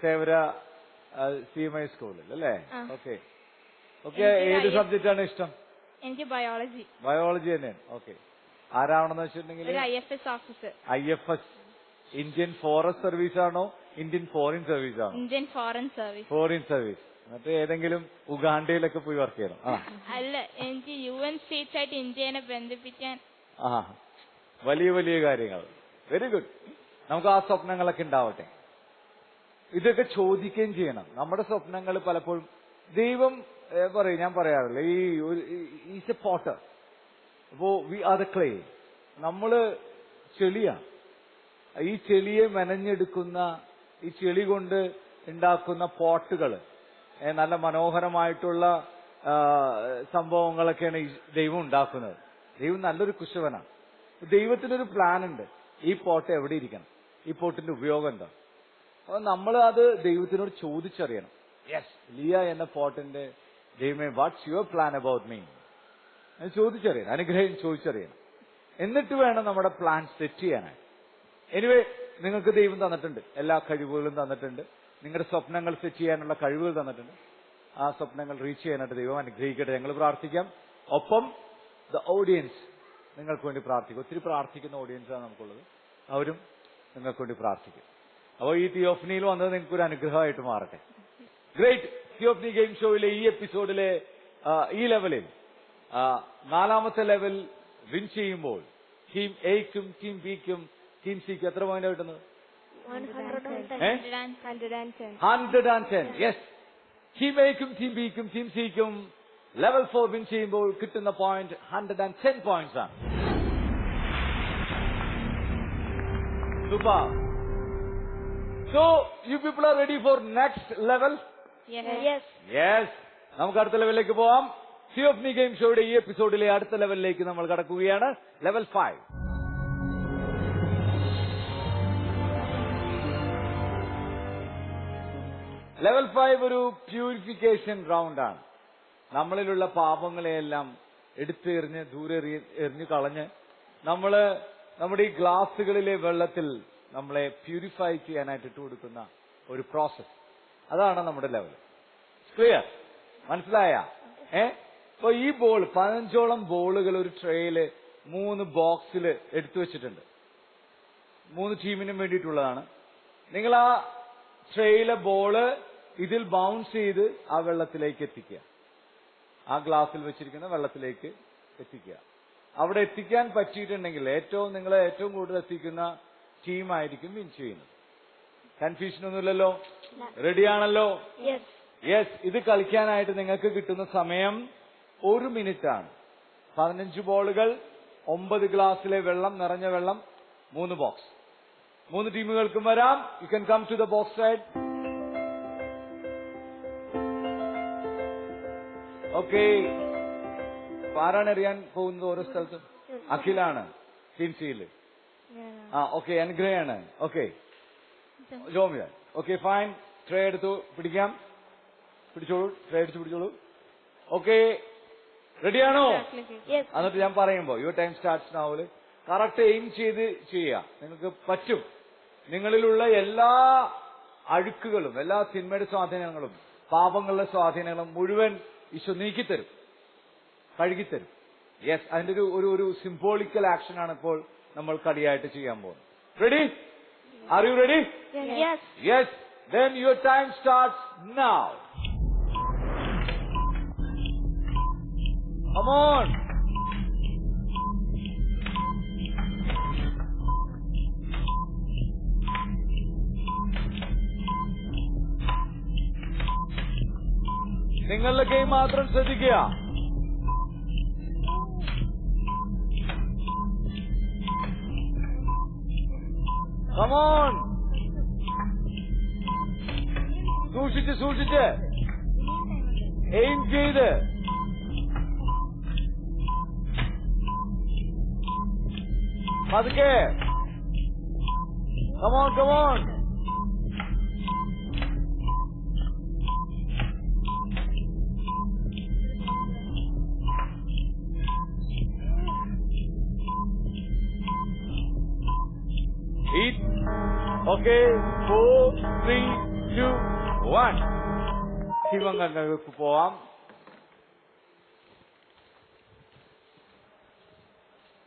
Thevara CMI സ്കൂളിൽ അല്ലേ? ഓക്കെ. ഏത് സബ്ജക്റ്റ് ആണ് ഇഷ്ടം? എനിക്ക് ബയോളജി തന്നെയാണ്. ഓക്കെ. ആരാവണമെന്ന് വെച്ചിട്ടുണ്ടെങ്കിൽ IFS officer. IFS Indian forest service ആണോ ഇന്ത്യൻ ഫോറിൻ സർവീസ് ആണോ? Indian foreign service. എന്നിട്ട് ഏതെങ്കിലും ഉഗാണ്ടയിലൊക്കെ പോയി വർക്ക് ചെയ്യണം? അല്ല, എനിക്ക് UN സ്റ്റേറ്റ്സ് ആയിട്ട് ഇന്ത്യനെ ബന്ധിപ്പിക്കാൻ. വലിയ കാര്യങ്ങൾ. Very good. നമുക്ക് ആ സ്വപ്നങ്ങളൊക്കെ ഉണ്ടാവട്ടെ. ഇതൊക്കെ ചോദിക്കുകയും ചെയ്യണം. നമ്മുടെ സ്വപ്നങ്ങൾ പലപ്പോഴും ദൈവം ഞാൻ പറയാറില്ല, ഈസ് എ പോട്ടർ. അപ്പോ വി ആർ ദ ക്ലേ. നമ്മള് ചെളിയാണ്. ഈ ചെളിയെ മെനഞ്ഞെടുക്കുന്ന, ഈ ചെളി കൊണ്ട് ഉണ്ടാക്കുന്ന പോട്ടുകള്, നല്ല മനോഹരമായിട്ടുള്ള സംഭവങ്ങളൊക്കെയാണ് ഈ ദൈവം ഉണ്ടാക്കുന്നത്. ദൈവം നല്ലൊരു കുശവനാണ്. ദൈവത്തിനൊരു പ്ലാൻ ഉണ്ട്. ഈ പോട്ട് എവിടെ ഇരിക്കണം? ഈ പോട്ടിന്റെ ഉപയോഗം എന്താ? അപ്പൊ നമ്മൾ അത് ദൈവത്തിനോട് ചോദിച്ചറിയണം. യെസ്, ലിയ എന്ന പോട്ടിന്റെ ദൈവമേ, what's your plan about me? ചോദിച്ചറിയണം, അനുഗ്രഹം ചോദിച്ചറിയണം. എന്നിട്ട് വേണം നമ്മുടെ പ്ലാൻ സെറ്റ് ചെയ്യാനായി. എനിവേ, നിങ്ങൾക്ക് ദൈവം തന്നിട്ടുണ്ട്, എല്ലാ കഴിവുകളും തന്നിട്ടുണ്ട്. നിങ്ങളുടെ സ്വപ്നങ്ങൾ സെറ്റ് ചെയ്യാനുള്ള കഴിവുകൾ തന്നിട്ടുണ്ട്. ആ സ്വപ്നങ്ങൾ റീച്ച് ചെയ്യാനായിട്ട് ദൈവം അനുഗ്രഹിക്കട്ടെ. ഞങ്ങൾ പ്രാർത്ഥിക്കാം. ഒപ്പം ദ ഓഡിയൻസ് നിങ്ങൾക്ക് വേണ്ടി പ്രാർത്ഥിക്കും. ഒത്തിരി പ്രാർത്ഥിക്കുന്ന ഓഡിയൻസാണ് നമുക്കുള്ളത്. അവരും നിങ്ങൾക്ക് വേണ്ടി പ്രാർത്ഥിക്കും. അപ്പോൾ ഈ തിയോഫനിയിൽ വന്നത് നിങ്ങൾക്ക് ഒരു അനുഗ്രഹമായിട്ട് മാറട്ടെ. ഗ്രേറ്റ്. തിയോഫനി ഗെയിം ഷോയിലെ ഈ എപ്പിസോഡിലെ ഈ ലെവലിൽ 4ാമത്തെ ലെവൽ വിൻ ചെയ്യുമ്പോൾ ടീം എക്കും ടീം ബിക്കും ടീം സിക്കും എത്ര പോയിന്റ് കിട്ടുന്നത്? 110. യെസ്, ടീം എക്കും ടീം ബിക്കും ടീം സിക്കും ലെവൽ 4 വിൻ ചെയ്യുമ്പോൾ കിട്ടുന്ന പോയിന്റ് 110 പോയിന്റ്സ് ആണ്. Super. So, you people are ready for next level? Yes. നമുക്ക് അടുത്ത ലെവലിലേക്ക് പോവാം. തിയോഫനി ഗെയിം ഷോയുടെ ഈ എപ്പിസോഡിലെ അടുത്ത ലെവലിലേക്ക് നമ്മൾ കടക്കുകയാണ്. ലെവൽ 5. ലെവൽ 5 ഒരു പ്യൂരിഫിക്കേഷൻ റൗണ്ട് ആണ്. നമ്മളിലുള്ള പാപങ്ങളെയെല്ലാം എടുത്തെറിഞ്ഞ് ദൂരെ എറിഞ്ഞു കളഞ്ഞ് നമ്മുടെ ഈ ഗ്ലാസുകളിലെ വെള്ളത്തിൽ നമ്മളെ പ്യൂരിഫൈ ചെയ്യാനായിട്ട് ഇട്ട് കൊടുക്കുന്ന ഒരു പ്രോസസ്. അതാണ് നമ്മുടെ ലെവൽ. ക്ലിയർ? മനസ്സിലായ? ഇപ്പൊ ഈ ബോൾ 15ഓളം ബോളുകൾ ഒരു ട്രേയില് 3 ബോക്സിൽ എടുത്തു വെച്ചിട്ടുണ്ട്. 3 ടീമിനും വേണ്ടിയിട്ടുള്ളതാണ്. നിങ്ങൾ ആ ട്രേയിലെ ബോള് ഇതിൽ ബൗൺസ് ചെയ്ത് ആ വെള്ളത്തിലേക്ക് എത്തിക്കുക. ആ ഗ്ലാസ്സിൽ വെച്ചിരിക്കുന്ന വെള്ളത്തിലേക്ക് എത്തിക്കുക. അവിടെ എത്തിക്കാൻ പറ്റിയിട്ടുണ്ടെങ്കിൽ നിങ്ങളെ ഏറ്റവും കൂടുതൽ എത്തിക്കുന്ന ടീമായിരിക്കും വിൻ ചെയ്യുന്നത്. കൺഫ്യൂഷൻ ഒന്നുമില്ലല്ലോ? റെഡിയാണല്ലോ? യെസ്. ഇത് കളിക്കാനായിട്ട് നിങ്ങൾക്ക് കിട്ടുന്ന സമയം 1 മിനിറ്റ് ആണ്. 15 ബോളുകൾ, 9 ഗ്ലാസ്സിലെ വെള്ളം, നിറഞ്ഞ വെള്ളം, 3 ബോക്സ്. 3 ടീമുകൾക്കും വരാം. You can come to the box side. Okay. ആരാണ് എറിയാൻ പോകുന്നത് ഓരോ സ്ഥലത്തും? അഖിലാണ് ടീം സിയില്. ഓക്കെ. അനുഗ്രഹമാണ്. Okay. Jomiya. Okay, fine. Tray എടുത്തു പിടിക്കാം. പിടിച്ചോളൂ. ട്രേ എടുത്ത് പിടിച്ചോളൂ. ഓക്കെ, റെഡിയാണോ? എന്നിട്ട് ഞാൻ പറയുമ്പോ your time starts now. Correct aim ചെയ്ത് ചെയ്യുക. നിങ്ങൾക്ക് പറ്റും. നിങ്ങളിലുള്ള എല്ലാ അഴുക്കുകളും, എല്ലാ തിന്മയുടെ സ്വാധീനങ്ങളും, പാപങ്ങളുടെ സ്വാധീനങ്ങളും മുഴുവൻ ഈശോ നീക്കിത്തരും, കഴുകിത്തരും. യെസ്, അതിന്റെ ഒരു സിംബോളിക്കൽ ആക്ഷൻ ആണ് ഇപ്പോൾ നമ്മൾ കളിയായിട്ട് ചെയ്യാൻ പോകുന്നത്. Ready? Are you ready? Yes. Then your time starts now. Come on. നിങ്ങളുടെ ഗെയിം മാത്രം ശ്രദ്ധിക്കുക. Come on. സൂക്ഷിച്ച് എയിം ചെയ്ത് പതുക്കെ. Come on. Eat. Okay. 4, 3, 2, 1. ശിവങ്ങൾക്ക് പോവാം.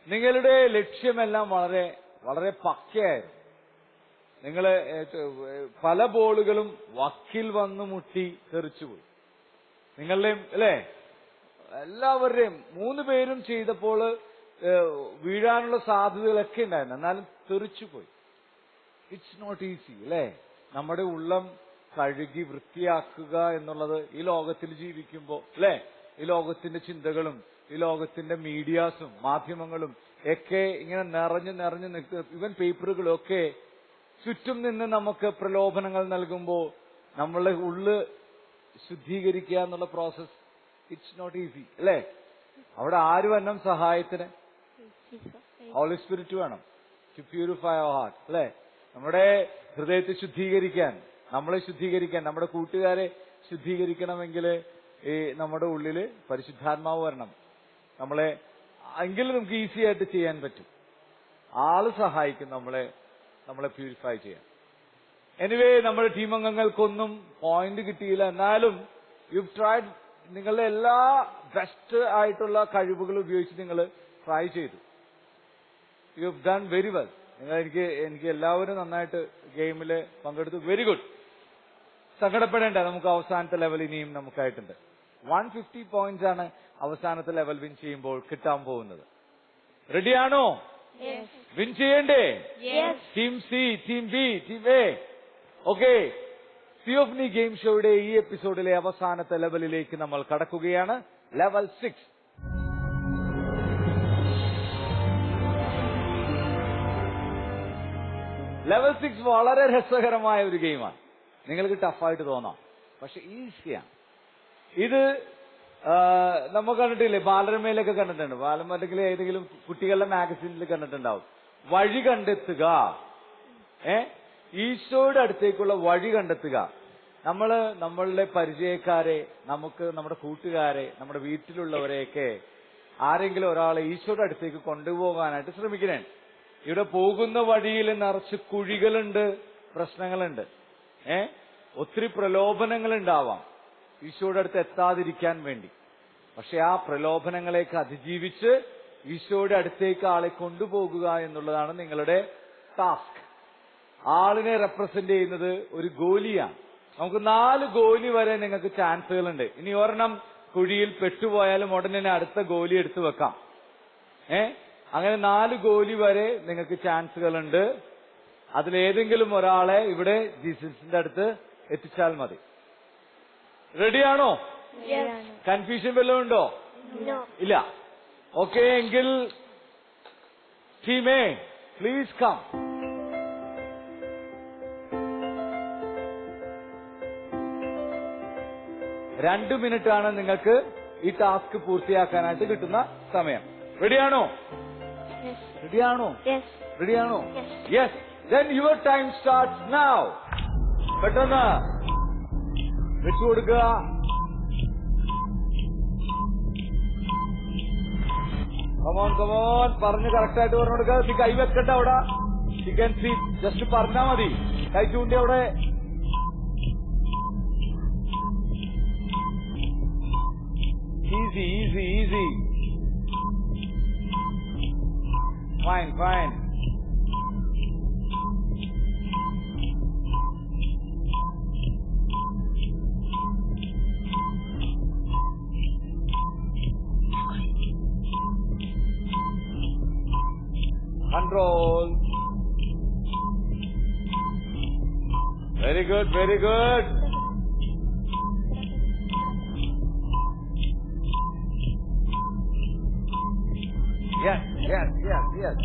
നിങ്ങളുടെ ലക്ഷ്യമെല്ലാം വളരെ വളരെ പക്കയായിരുന്നു. നിങ്ങൾ പല ബോളുകളും വക്കിൽ വന്ന് മുട്ടി തെറിച്ചുപോയി. നിങ്ങളുടെയും അല്ലേ, എല്ലാവരുടെയും 3 പേരും ചെയ്തപ്പോൾ വീഴാനുള്ള സാധ്യതകളൊക്കെ ഉണ്ടായിരുന്നു. എന്നാലും തെറിച്ചുപോയി. ഇറ്റ്സ് നോട്ട് ഈസി അല്ലേ? നമ്മുടെ ഉള്ളം കഴുകി വൃത്തിയാക്കുക എന്നുള്ളത് ഈ ലോകത്തിൽ ജീവിക്കുമ്പോൾ അല്ലേ, ഈ ലോകത്തിന്റെ ചിന്തകളും ഈ ലോകത്തിന്റെ മീഡിയാസും മാധ്യമങ്ങളും ഒക്കെ ഇങ്ങനെ നിറഞ്ഞു നിൽക്കുക. ഇവൻ പേപ്പറുകളും ഒക്കെ ചുറ്റും നിന്ന് നമുക്ക് പ്രലോഭനങ്ങൾ നൽകുമ്പോൾ നമ്മളെ ഉള്ള് ശുദ്ധീകരിക്കുക എന്നുള്ള പ്രോസസ് ഇറ്റ്സ് നോട്ട് ഈസി അല്ലേ? അവിടെ ആര് വേണം സഹായത്തിന്? ഹോളി സ്പിരിറ്റ് വേണം ടു പ്യൂരിഫൈ അവർ ഹാർട്ട് അല്ലേ? നമ്മുടെ ഹൃദയത്തെ ശുദ്ധീകരിക്കാൻ, നമ്മളെ ശുദ്ധീകരിക്കാൻ, നമ്മുടെ കൂട്ടുകാരെ ശുദ്ധീകരിക്കണമെങ്കിൽ ഈ നമ്മുടെ ഉള്ളില് പരിശുദ്ധാത്മാവ് വരണം. നമ്മളെ എങ്കിലും നമുക്ക് ഈസി ആയിട്ട് ചെയ്യാൻ പറ്റും. ആള് സഹായിക്കും നമ്മളെ പ്യൂരിഫൈ ചെയ്യാൻ. എനിവേ, നമ്മുടെ ടീം അംഗങ്ങൾക്കൊന്നും പോയിന്റ് കിട്ടിയില്ല. എന്നാലും യു ട്രൈഡ്. നിങ്ങളുടെ എല്ലാ ബെസ്റ്റ് ആയിട്ടുള്ള കഴിവുകൾ ഉപയോഗിച്ച് നിങ്ങൾ ട്രൈ ചെയ്തു. You have done very well. എനിക്ക് എല്ലാവരും നന്നായിട്ട് ഗെയിമിൽ പങ്കെടുത്തു. Very good. സങ്കടപ്പെടേണ്ട, നമുക്ക് അവസാനത്തെ ലെവൽ ഇനിയും നമുക്കായിട്ടുണ്ട്. 150 പോയിന്റ്സ് ആണ് അവസാനത്തെ ലെവൽ വിൻ ചെയ്യുമ്പോൾ കിട്ടാൻ പോകുന്നത്. റെഡിയാണോ? വിൻ ചെയ്യണ്ടേ? Team C, team B, team A. Okay, Theophany game ഷോയുടെ ഈ എപ്പിസോഡിലെ അവസാനത്തെ ലെവലിലേക്ക് നമ്മൾ കടക്കുകയാണ്. ലെവൽ 6. ലെവൽ 6 വളരെ രസകരമായ ഒരു ഗെയിമാണ്. നിങ്ങൾക്ക് ടഫായിട്ട് തോന്നാം, പക്ഷെ ഈസിയാണ്. ഇത് നമ്മൾ കണ്ടിട്ടില്ലേ, ബാലരമയിലൊക്കെ കണ്ടിട്ടുണ്ട്. ബാലരമ അല്ലെങ്കിൽ ഏതെങ്കിലും കുട്ടികളുടെ മാഗസീനിൽ കണ്ടിട്ടുണ്ടാവും. വഴി കണ്ടെത്തുക. ഈശോയുടെ അടുത്തേക്കുള്ള വഴി കണ്ടെത്തുക. നമ്മളുടെ പരിചയക്കാരെ, നമ്മുടെ കൂട്ടുകാരെ, നമ്മുടെ വീട്ടിലുള്ളവരെയൊക്കെ ആരെങ്കിലും ഒരാളെ ഈശോയുടെ അടുത്തേക്ക് കൊണ്ടുപോകാനായിട്ട് ശ്രമിക്കണേ. ഇവിടെ പോകുന്ന വഴിയിൽ നിറച്ച് കുഴികളുണ്ട്, പ്രശ്നങ്ങളുണ്ട്, ഒത്തിരി പ്രലോഭനങ്ങൾ ഉണ്ടാവാം ഈശോയുടെ അടുത്ത് എത്താതിരിക്കാൻ വേണ്ടി. പക്ഷെ ആ പ്രലോഭനങ്ങളെയൊക്കെ അതിജീവിച്ച് ഈശോയുടെ അടുത്തേക്ക് ആളെ കൊണ്ടുപോകുക എന്നുള്ളതാണ് നിങ്ങളുടെ ടാസ്ക്. ആളിനെ റെപ്രസെന്റ് ചെയ്യുന്നത് ഒരു ഗോലിയാണ്. നമുക്ക് 4 ഗോലി വരെ നിങ്ങൾക്ക് ചാൻസുകളുണ്ട്. ഇനി ഒരെണ്ണം കുഴിയിൽ പെട്ടുപോയാലും ഉടനെ അടുത്ത ഗോലി എടുത്തു വെക്കാം. അങ്ങനെ 4 ഗോലി വരെ നിങ്ങൾക്ക് ചാൻസുകളുണ്ട്. അതിലേതെങ്കിലും ഒരാളെ ഇവിടെ ജീസസിന്റെ അടുത്ത് എത്തിച്ചാൽ മതി. റെഡിയാണോ? കൺഫ്യൂഷൻ വല്ലതും ഉണ്ടോ? ഇല്ല. ഓക്കെ, എങ്കിൽ ടീമേ പ്ലീസ് കം. രണ്ട് മിനിറ്റ് ആണ് നിങ്ങൾക്ക് ഈ ടാസ്ക് പൂർത്തിയാക്കാനായിട്ട് കിട്ടുന്ന സമയം. റെഡിയാണോ? റെഡിയാണോ? റെഡിയാണോ? Yes. Then your time starts now. പെട്ടെന്ന് വെച്ചുകൊടുക്കുക. കമോൺ കമോൺ, പറഞ്ഞ് കറക്റ്റായിട്ട് പറഞ്ഞു കൊടുക്കുക. കൈ വെക്കട്ടെ അവിടെ. ചിക്കൻ സീറ്റ് ജസ്റ്റ് പറഞ്ഞാ മതി. കൈ ചൂണ്ടി അവിടെ. Easy easy easy. Fine fine. Control. Very good, very good. Yes, yes, yes, yes.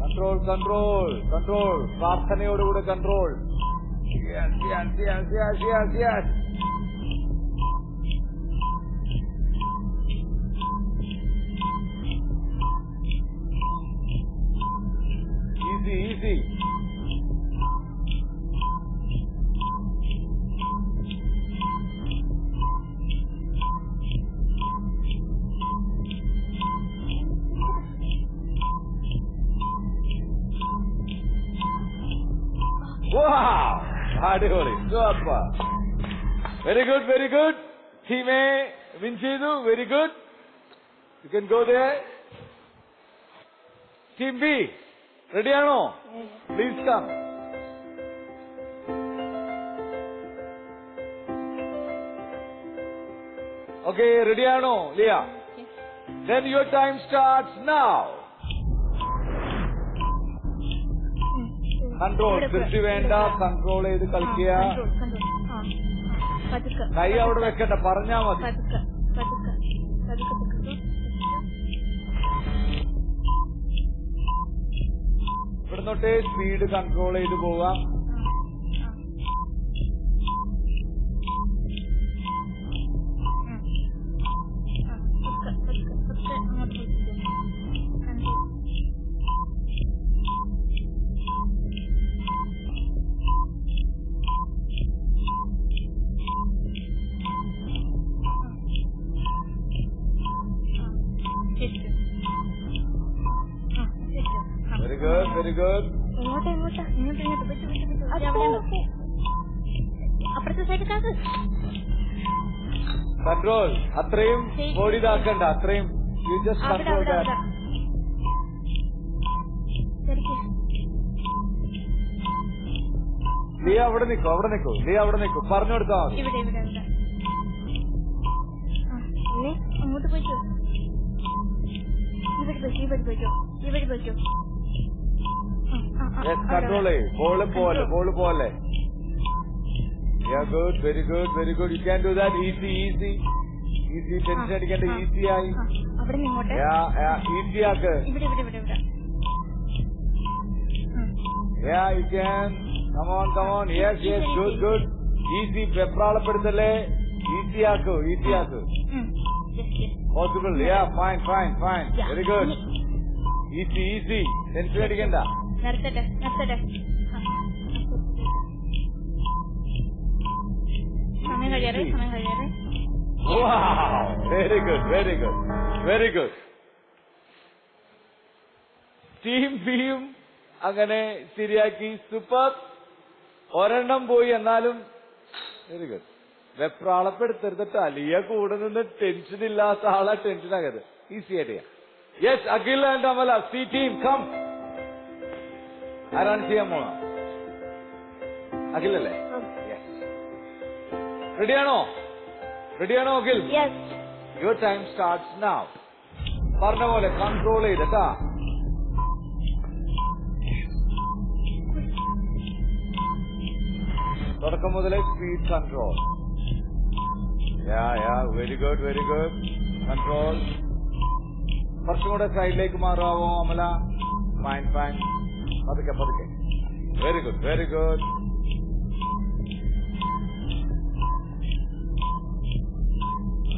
Control, control, control. പ്രാർത്ഥനയോടുകൂടെ control. Yes, yes, yes, yes, yes, yes. Easy, easy. Wow! അടിപൊളി, super. Very good, very good. Team A win ചെയ്തു. Very good. You can go there. Team B റെഡിയാണോ? Please come. Okay, റെഡിയാണോ Liya? Then your time starts now. Control കൃഷി വേണ്ട, control ചെയ്ത് കളിക്കുക. കൈ അവിടെ വെക്കണ്ട, പറഞ്ഞാ മതി. ഇവിടുന്നോട്ടേ സ്പീഡ് കൺട്രോൾ ചെയ്ത് പോവാം. good, very good. എങ്ങോട്ടാ എങ്ങോട്ടാ ഇങ്ങോട്ട് ഇങ്ങോട്ട് പറ്റു പറ്റു പറ്റു അവിടെ അപ്പുറത്തെ സൈഡിൽ കൺട്രോൾ. അത്രയും ബോഡി ഇതാക്കണ്ട, അത്രയും യു ജസ്റ്റ് അവിടെ കൺട്രോൾ അവിടെ ദാറ്റ്. അവിടെ ശരിക്കും നീ അവിടെ നിൽക്കൂ, അവിടെ നിൽക്കൂ, നീ അവിടെ നിൽക്കൂ, പറഞ്ഞു കൊടുത്താൽ മതി. ഇവിടെ ഇവിടെ ഇവിടെ ഇനി അങ്ങോട്ട് പോയിക്കോ. ഇവിടെ പോയിക്കോ ഇവിടെ പോയിക്കോ ഇവിടെ പോയിക്കോ കൺട്രോൾ ചെയ്യ്. ബോള് പോലെ, ബോള് പോലെ. Good, very good, very good. You can do that. Easy easy easy. Tension അടിക്കേണ്ട, ഈസി ആയി. അവിടെ നിന്ന് ഇങ്ങോട്ട് ഈസി ആക്ക്. ഇവിടെ ഇവിടെ ഇവിടെ ഇവിടെ Yeah, you can. Come on, come on. Yes, yes, good, good. Easy. വെപ്രാളപ്പെടുത്തല്ലേ. ഈസി ആക്കൂ, ഈസി ആക്കൂ. Possible. Yeah, fine, fine, fine. Very good. Easy, easy. Tension അടിക്കണ്ട. നിർത്തട്ടെ നിർത്തട്ടെ. സമയം കഴിയാറേ സമയം കഴിയാറേ. Wow. Very good, very good, very good. ടീം ബിയും അങ്ങനെ ശരിയാക്കി. സൂപ്പർ. ഒരെണ്ണം പോയി, എന്നാലും വെരി ഗുഡ്. വെപ്രാളപ്പെടുത്തരുത്. അലിയ കൂടെ നിന്ന് ടെൻഷൻ ഇല്ലാത്ത ആളാ ടെൻഷൻ ആകരുത്. ഈസി ആയിട്ട് ചെയ്യാം. Yes, Akhil and Amala, C team come. ആരാണ് ചെയ്യാൻ പോണ? അഖിലല്ലേ? റെഡിയാണോ? റെഡിയാണോ Akhil? Your time starts now. പറഞ്ഞ പോലെ കൺട്രോൾ ചെയ്തട്ടാ. തുടക്കം മുതലേ speed control. Very good, very good. Control. കുറച്ചും കൂടെ സൈഡിലേക്ക് മാറാവോ അമല? Fine fine. പതുക്കെ പതുക്കെ. Very good, very good.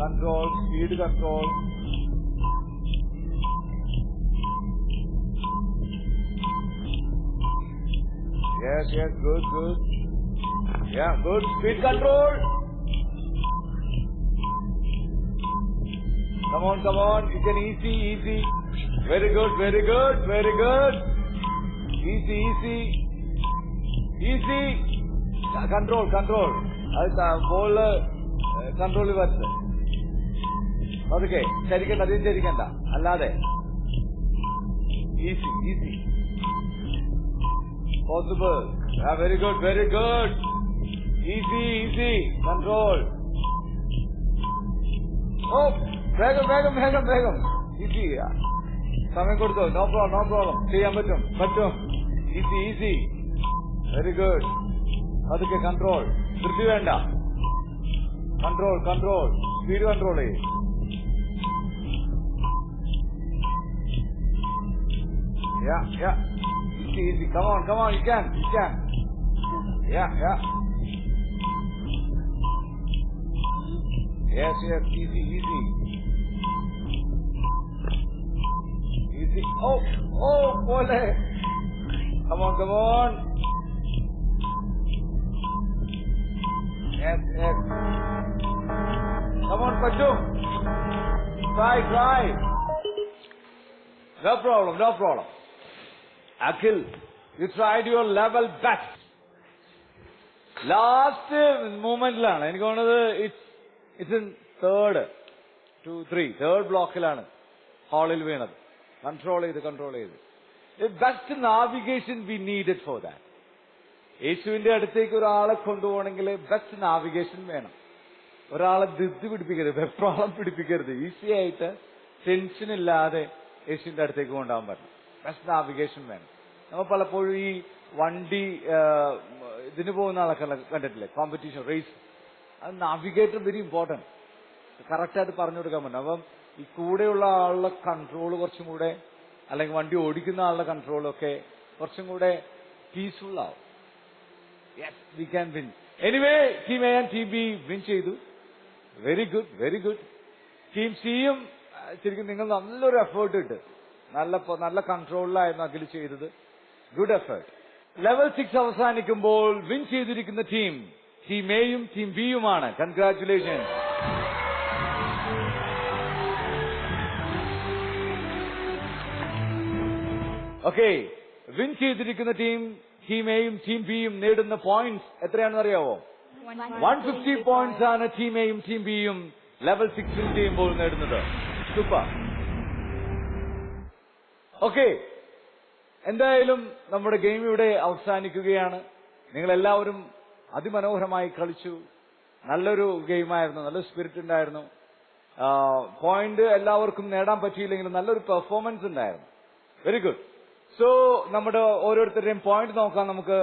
Control, speed control. Yes yes, good good. Yeah, good. Speed control. Come on, come on. You can easy, easy. Very good, very good, very good. Easy, easy. Easy. Control, control. That's ball control വരട്ടെ. അതൊക്കെ ചരിക്കണ്ട, അധികം ചരിക്കണ്ട. അല്ലാതെ easy, easy. Possible. Yeah, very good, very good. Easy, easy. Control. Oh, വേഗം വേഗം വേഗം വേഗം. Easy. സമയം കൊടുത്തോ. No problem, no problem. ചെയ്യാൻ പറ്റും, പറ്റും. Easy, easy. Very good. അതൊക്കെ കൺട്രോൾ. ധൃതി വേണ്ട. Control, control. സ്പീഡ് കൺട്രോൾ ചെയ്യും. Yeah, yeah. Easy, easy. Come on, come on. You can, you can. Yeah, yeah. Yes, yes, easy, easy. Easy. Oh, oh, pole. Come on, come on. Yes, yes. Come on, Pachu. Try, try. No problem, no problem. Akhil, you tried your level best. Last momentലാണ് എനിക്ക് തോന്നുന്നത് it's in third 2 3 third ബ്ലോക്കിലാണ് ഹാളിൽ വീണത്. Control ചെയ്ത് best navigation V needed for that. യേശുവിന്റെ അടുത്തേക്ക് ഒരാളെ കൊണ്ടുപോകണമെങ്കിൽ best navigation വേണം. ഒരാളെ ധൃതി പിടിപ്പിക്കരുത്, വെപ്രാളം പിടിപ്പിക്കരുത്. ഈസി ആയിട്ട് ടെൻഷൻ ഇല്ലാതെ യേശുവിന്റെ അടുത്തേക്ക് കൊണ്ടുപോകാൻ പറ്റണം. ബെസ്റ്റ് നാവിഗേഷൻ വേണം. നമ്മൾ പലപ്പോഴും ഈ വണ്ടി ഇതിന് പോകുന്ന ആളൊക്കെ കണ്ടിട്ടില്ലേ, കോമ്പറ്റീഷൻ റേസ്, അത് നാവിഗേറ്റർ വെരി ഇമ്പോർട്ടന്റ്. കറക്റ്റായിട്ട് പറഞ്ഞു കൊടുക്കാൻ പറ്റും. അപ്പം ഈ കൂടെയുള്ള ആളുടെ കൺട്രോൾ കുറച്ചും കൂടെ, അല്ലെങ്കിൽ വണ്ടി ഓടിക്കുന്ന ആളുടെ കൺട്രോളൊക്കെ കുറച്ചും കൂടെ പീസ്ഫുൾ ആവും. Yes, we can win. Anyway, team A and team B win ചെയ്തു. Very good, very good. Team സിയും ശരിക്കും നിങ്ങൾ നല്ലൊരു എഫേർട്ട് ഇട്ട് നല്ല കൺട്രോളിലായിരുന്നു അഖിൽ ചെയ്തത്. Good effort. ലെവൽ 6 അവസാനിക്കുമ്പോൾ വിൻ ചെയ്തിരിക്കുന്ന ടീം എയും ടീം ബിയുമാണ്. കൺഗ്രാറ്റുലേഷൻ. ഓക്കെ, വിൻ ചെയ്തിരിക്കുന്ന ടീം എയും ടീം ബിയും നേടുന്ന പോയിന്റ്സ് എത്രയാണെന്ന് അറിയാവോ? 150 പോയിന്റ്സ് ആണ് ടീം എയും ടീം ബിയും ലെവൽ 6 ചെയ്യുമ്പോൾ നേടുന്നത്. സൂപ്പർ. ഓക്കെ, എന്തായാലും നമ്മുടെ ഗെയിം ഇവിടെ അവസാനിക്കുകയാണ്. നിങ്ങൾ എല്ലാവരും അതിമനോഹരമായി കളിച്ചു. നല്ലൊരു ഗെയിമായിരുന്നു, നല്ലൊരു സ്പിരിറ്റ് ഉണ്ടായിരുന്നു. പോയിന്റ് എല്ലാവർക്കും നേടാൻ പറ്റിയില്ലെങ്കിലും നല്ലൊരു പെർഫോമൻസ് ഉണ്ടായിരുന്നു. Very good. സോ നമ്മുടെ ഓരോരുത്തരുടെയും പോയിന്റ് നോക്കാം നമുക്ക്.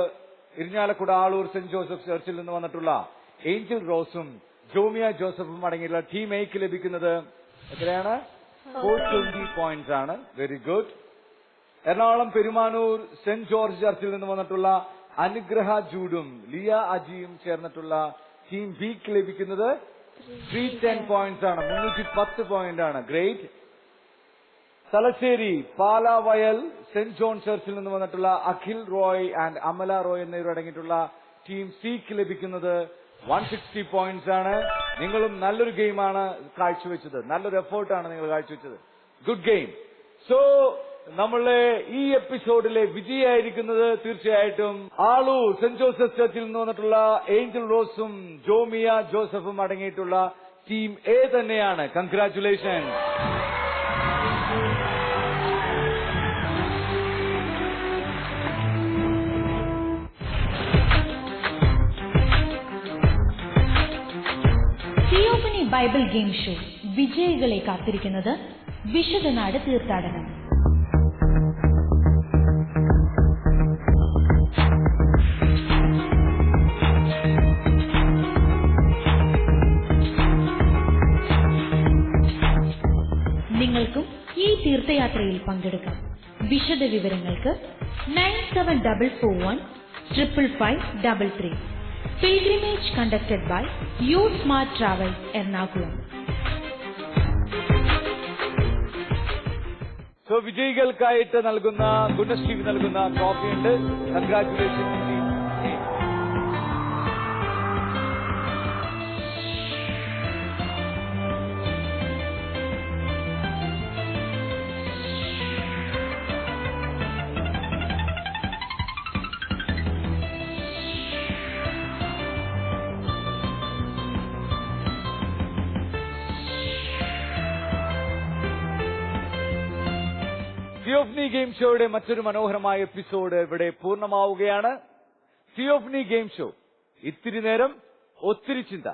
ഇരിഞ്ഞാലക്കുട ആളൂർ സെന്റ് ജോസഫ് ചർച്ചിൽ നിന്ന് വന്നിട്ടുള്ള ഏഞ്ചൽ റോസും ജോമിയ ജോസഫും അടങ്ങിയുള്ള ടീം എക്ക് ലഭിക്കുന്നത് എത്രയാണ്? 420 പോയിന്റ്സ് ആണ്. Very good. Ernakulam Perumanoor Saint George ചർച്ചിൽ നിന്ന് വന്നിട്ടുള്ള അനുഗ്രഹ ജൂഡും ലിയ അജിയും ചേർന്നിട്ടുള്ള ടീം ബിക്ക് ലഭിക്കുന്നത് 310 പോയിന്റ്സ് ആണ്. 310 പോയിന്റ് ആണ്. Great. Thalassery Palavayal saint John ചർച്ചിൽ നിന്ന് വന്നിട്ടുള്ള Akhil Roy and Amala Roy എന്നിവർ അടങ്ങിയിട്ടുള്ള ടീം സിക്ക് ലഭിക്കുന്നത് 160 പോയിന്റ്സ് ആണ്. നിങ്ങളും നല്ലൊരു ഗെയിമാണ് കാഴ്ചവെച്ചത്, നല്ലൊരു എഫേർട്ടാണ് നിങ്ങൾ കാഴ്ചവെച്ചത്. Good game. സോ നമ്മളെ ഈ എപ്പിസോഡിലെ വിജയായിരിക്കുന്നത് തീർച്ചയായിട്ടും ആളൂർ സെന്റ് ജോസഫ് ചർച്ചിൽ നിന്ന് വന്നിട്ടുള്ള ഏഞ്ചൽ റോസും ജോമിയ ജോസഫും അടങ്ങിയിട്ടുള്ള ടീം എ തന്നെയാണ്. Congratulation. Theophany Bible game show വിജയികളെ കാത്തിരിക്കുന്നത് വിശുദ്ധനാട് തീർത്ഥാടനം. നിങ്ങൾക്കും ഈ തീർത്ഥയാത്രയിൽ പങ്കെടുക്കാം. വിശദ വിവരങ്ങൾക്ക് 9744155533. Pilgrimage conducted by You Smart Travels Ernakulam. So വിജയികൾക്കായിട്ട് നൽകുന്ന ഗുണശ്രീ നൽകുന്ന ട്രോഫി ഉണ്ട്. കൺഗ്രാറ്റുലേഷൻ. തിയോഫനി ഗെയിം ഷോയുടെ മറ്റൊരു മനോഹരമായ എപ്പിസോഡ് ഇവിടെ പൂർണ്ണമാവുകയാണ്. തിയോഫനി ഗെയിം ഷോ ഇത്തിരി നേരം ഒത്തിരി ചിന്ത.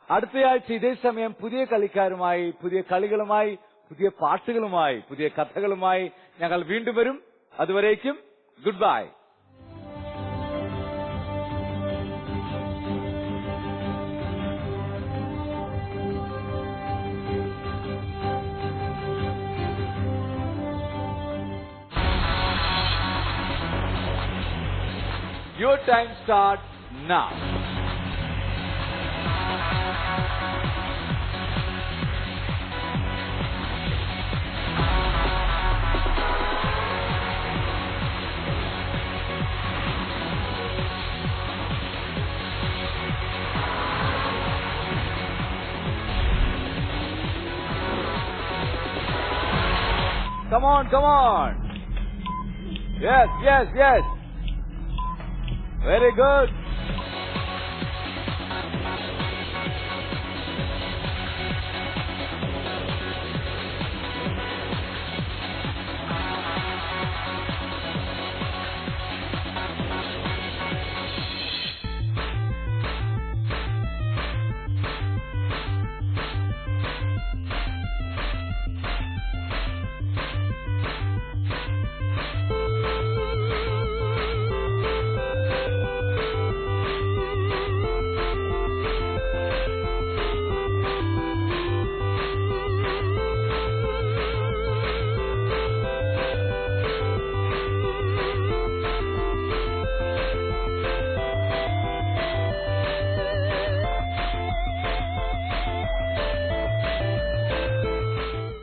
അടുത്തയാഴ്ച ഇതേ സമയം പുതിയ കളിക്കാരുമായി, പുതിയ കളികളുമായി, പുതിയ പാട്ടുകളുമായി, പുതിയ കഥകളുമായി ഞങ്ങൾ വീണ്ടും വരും. അതുവരേക്കും good bye. Your time starts now. Come on, come on. Yes, yes, yes. Very good.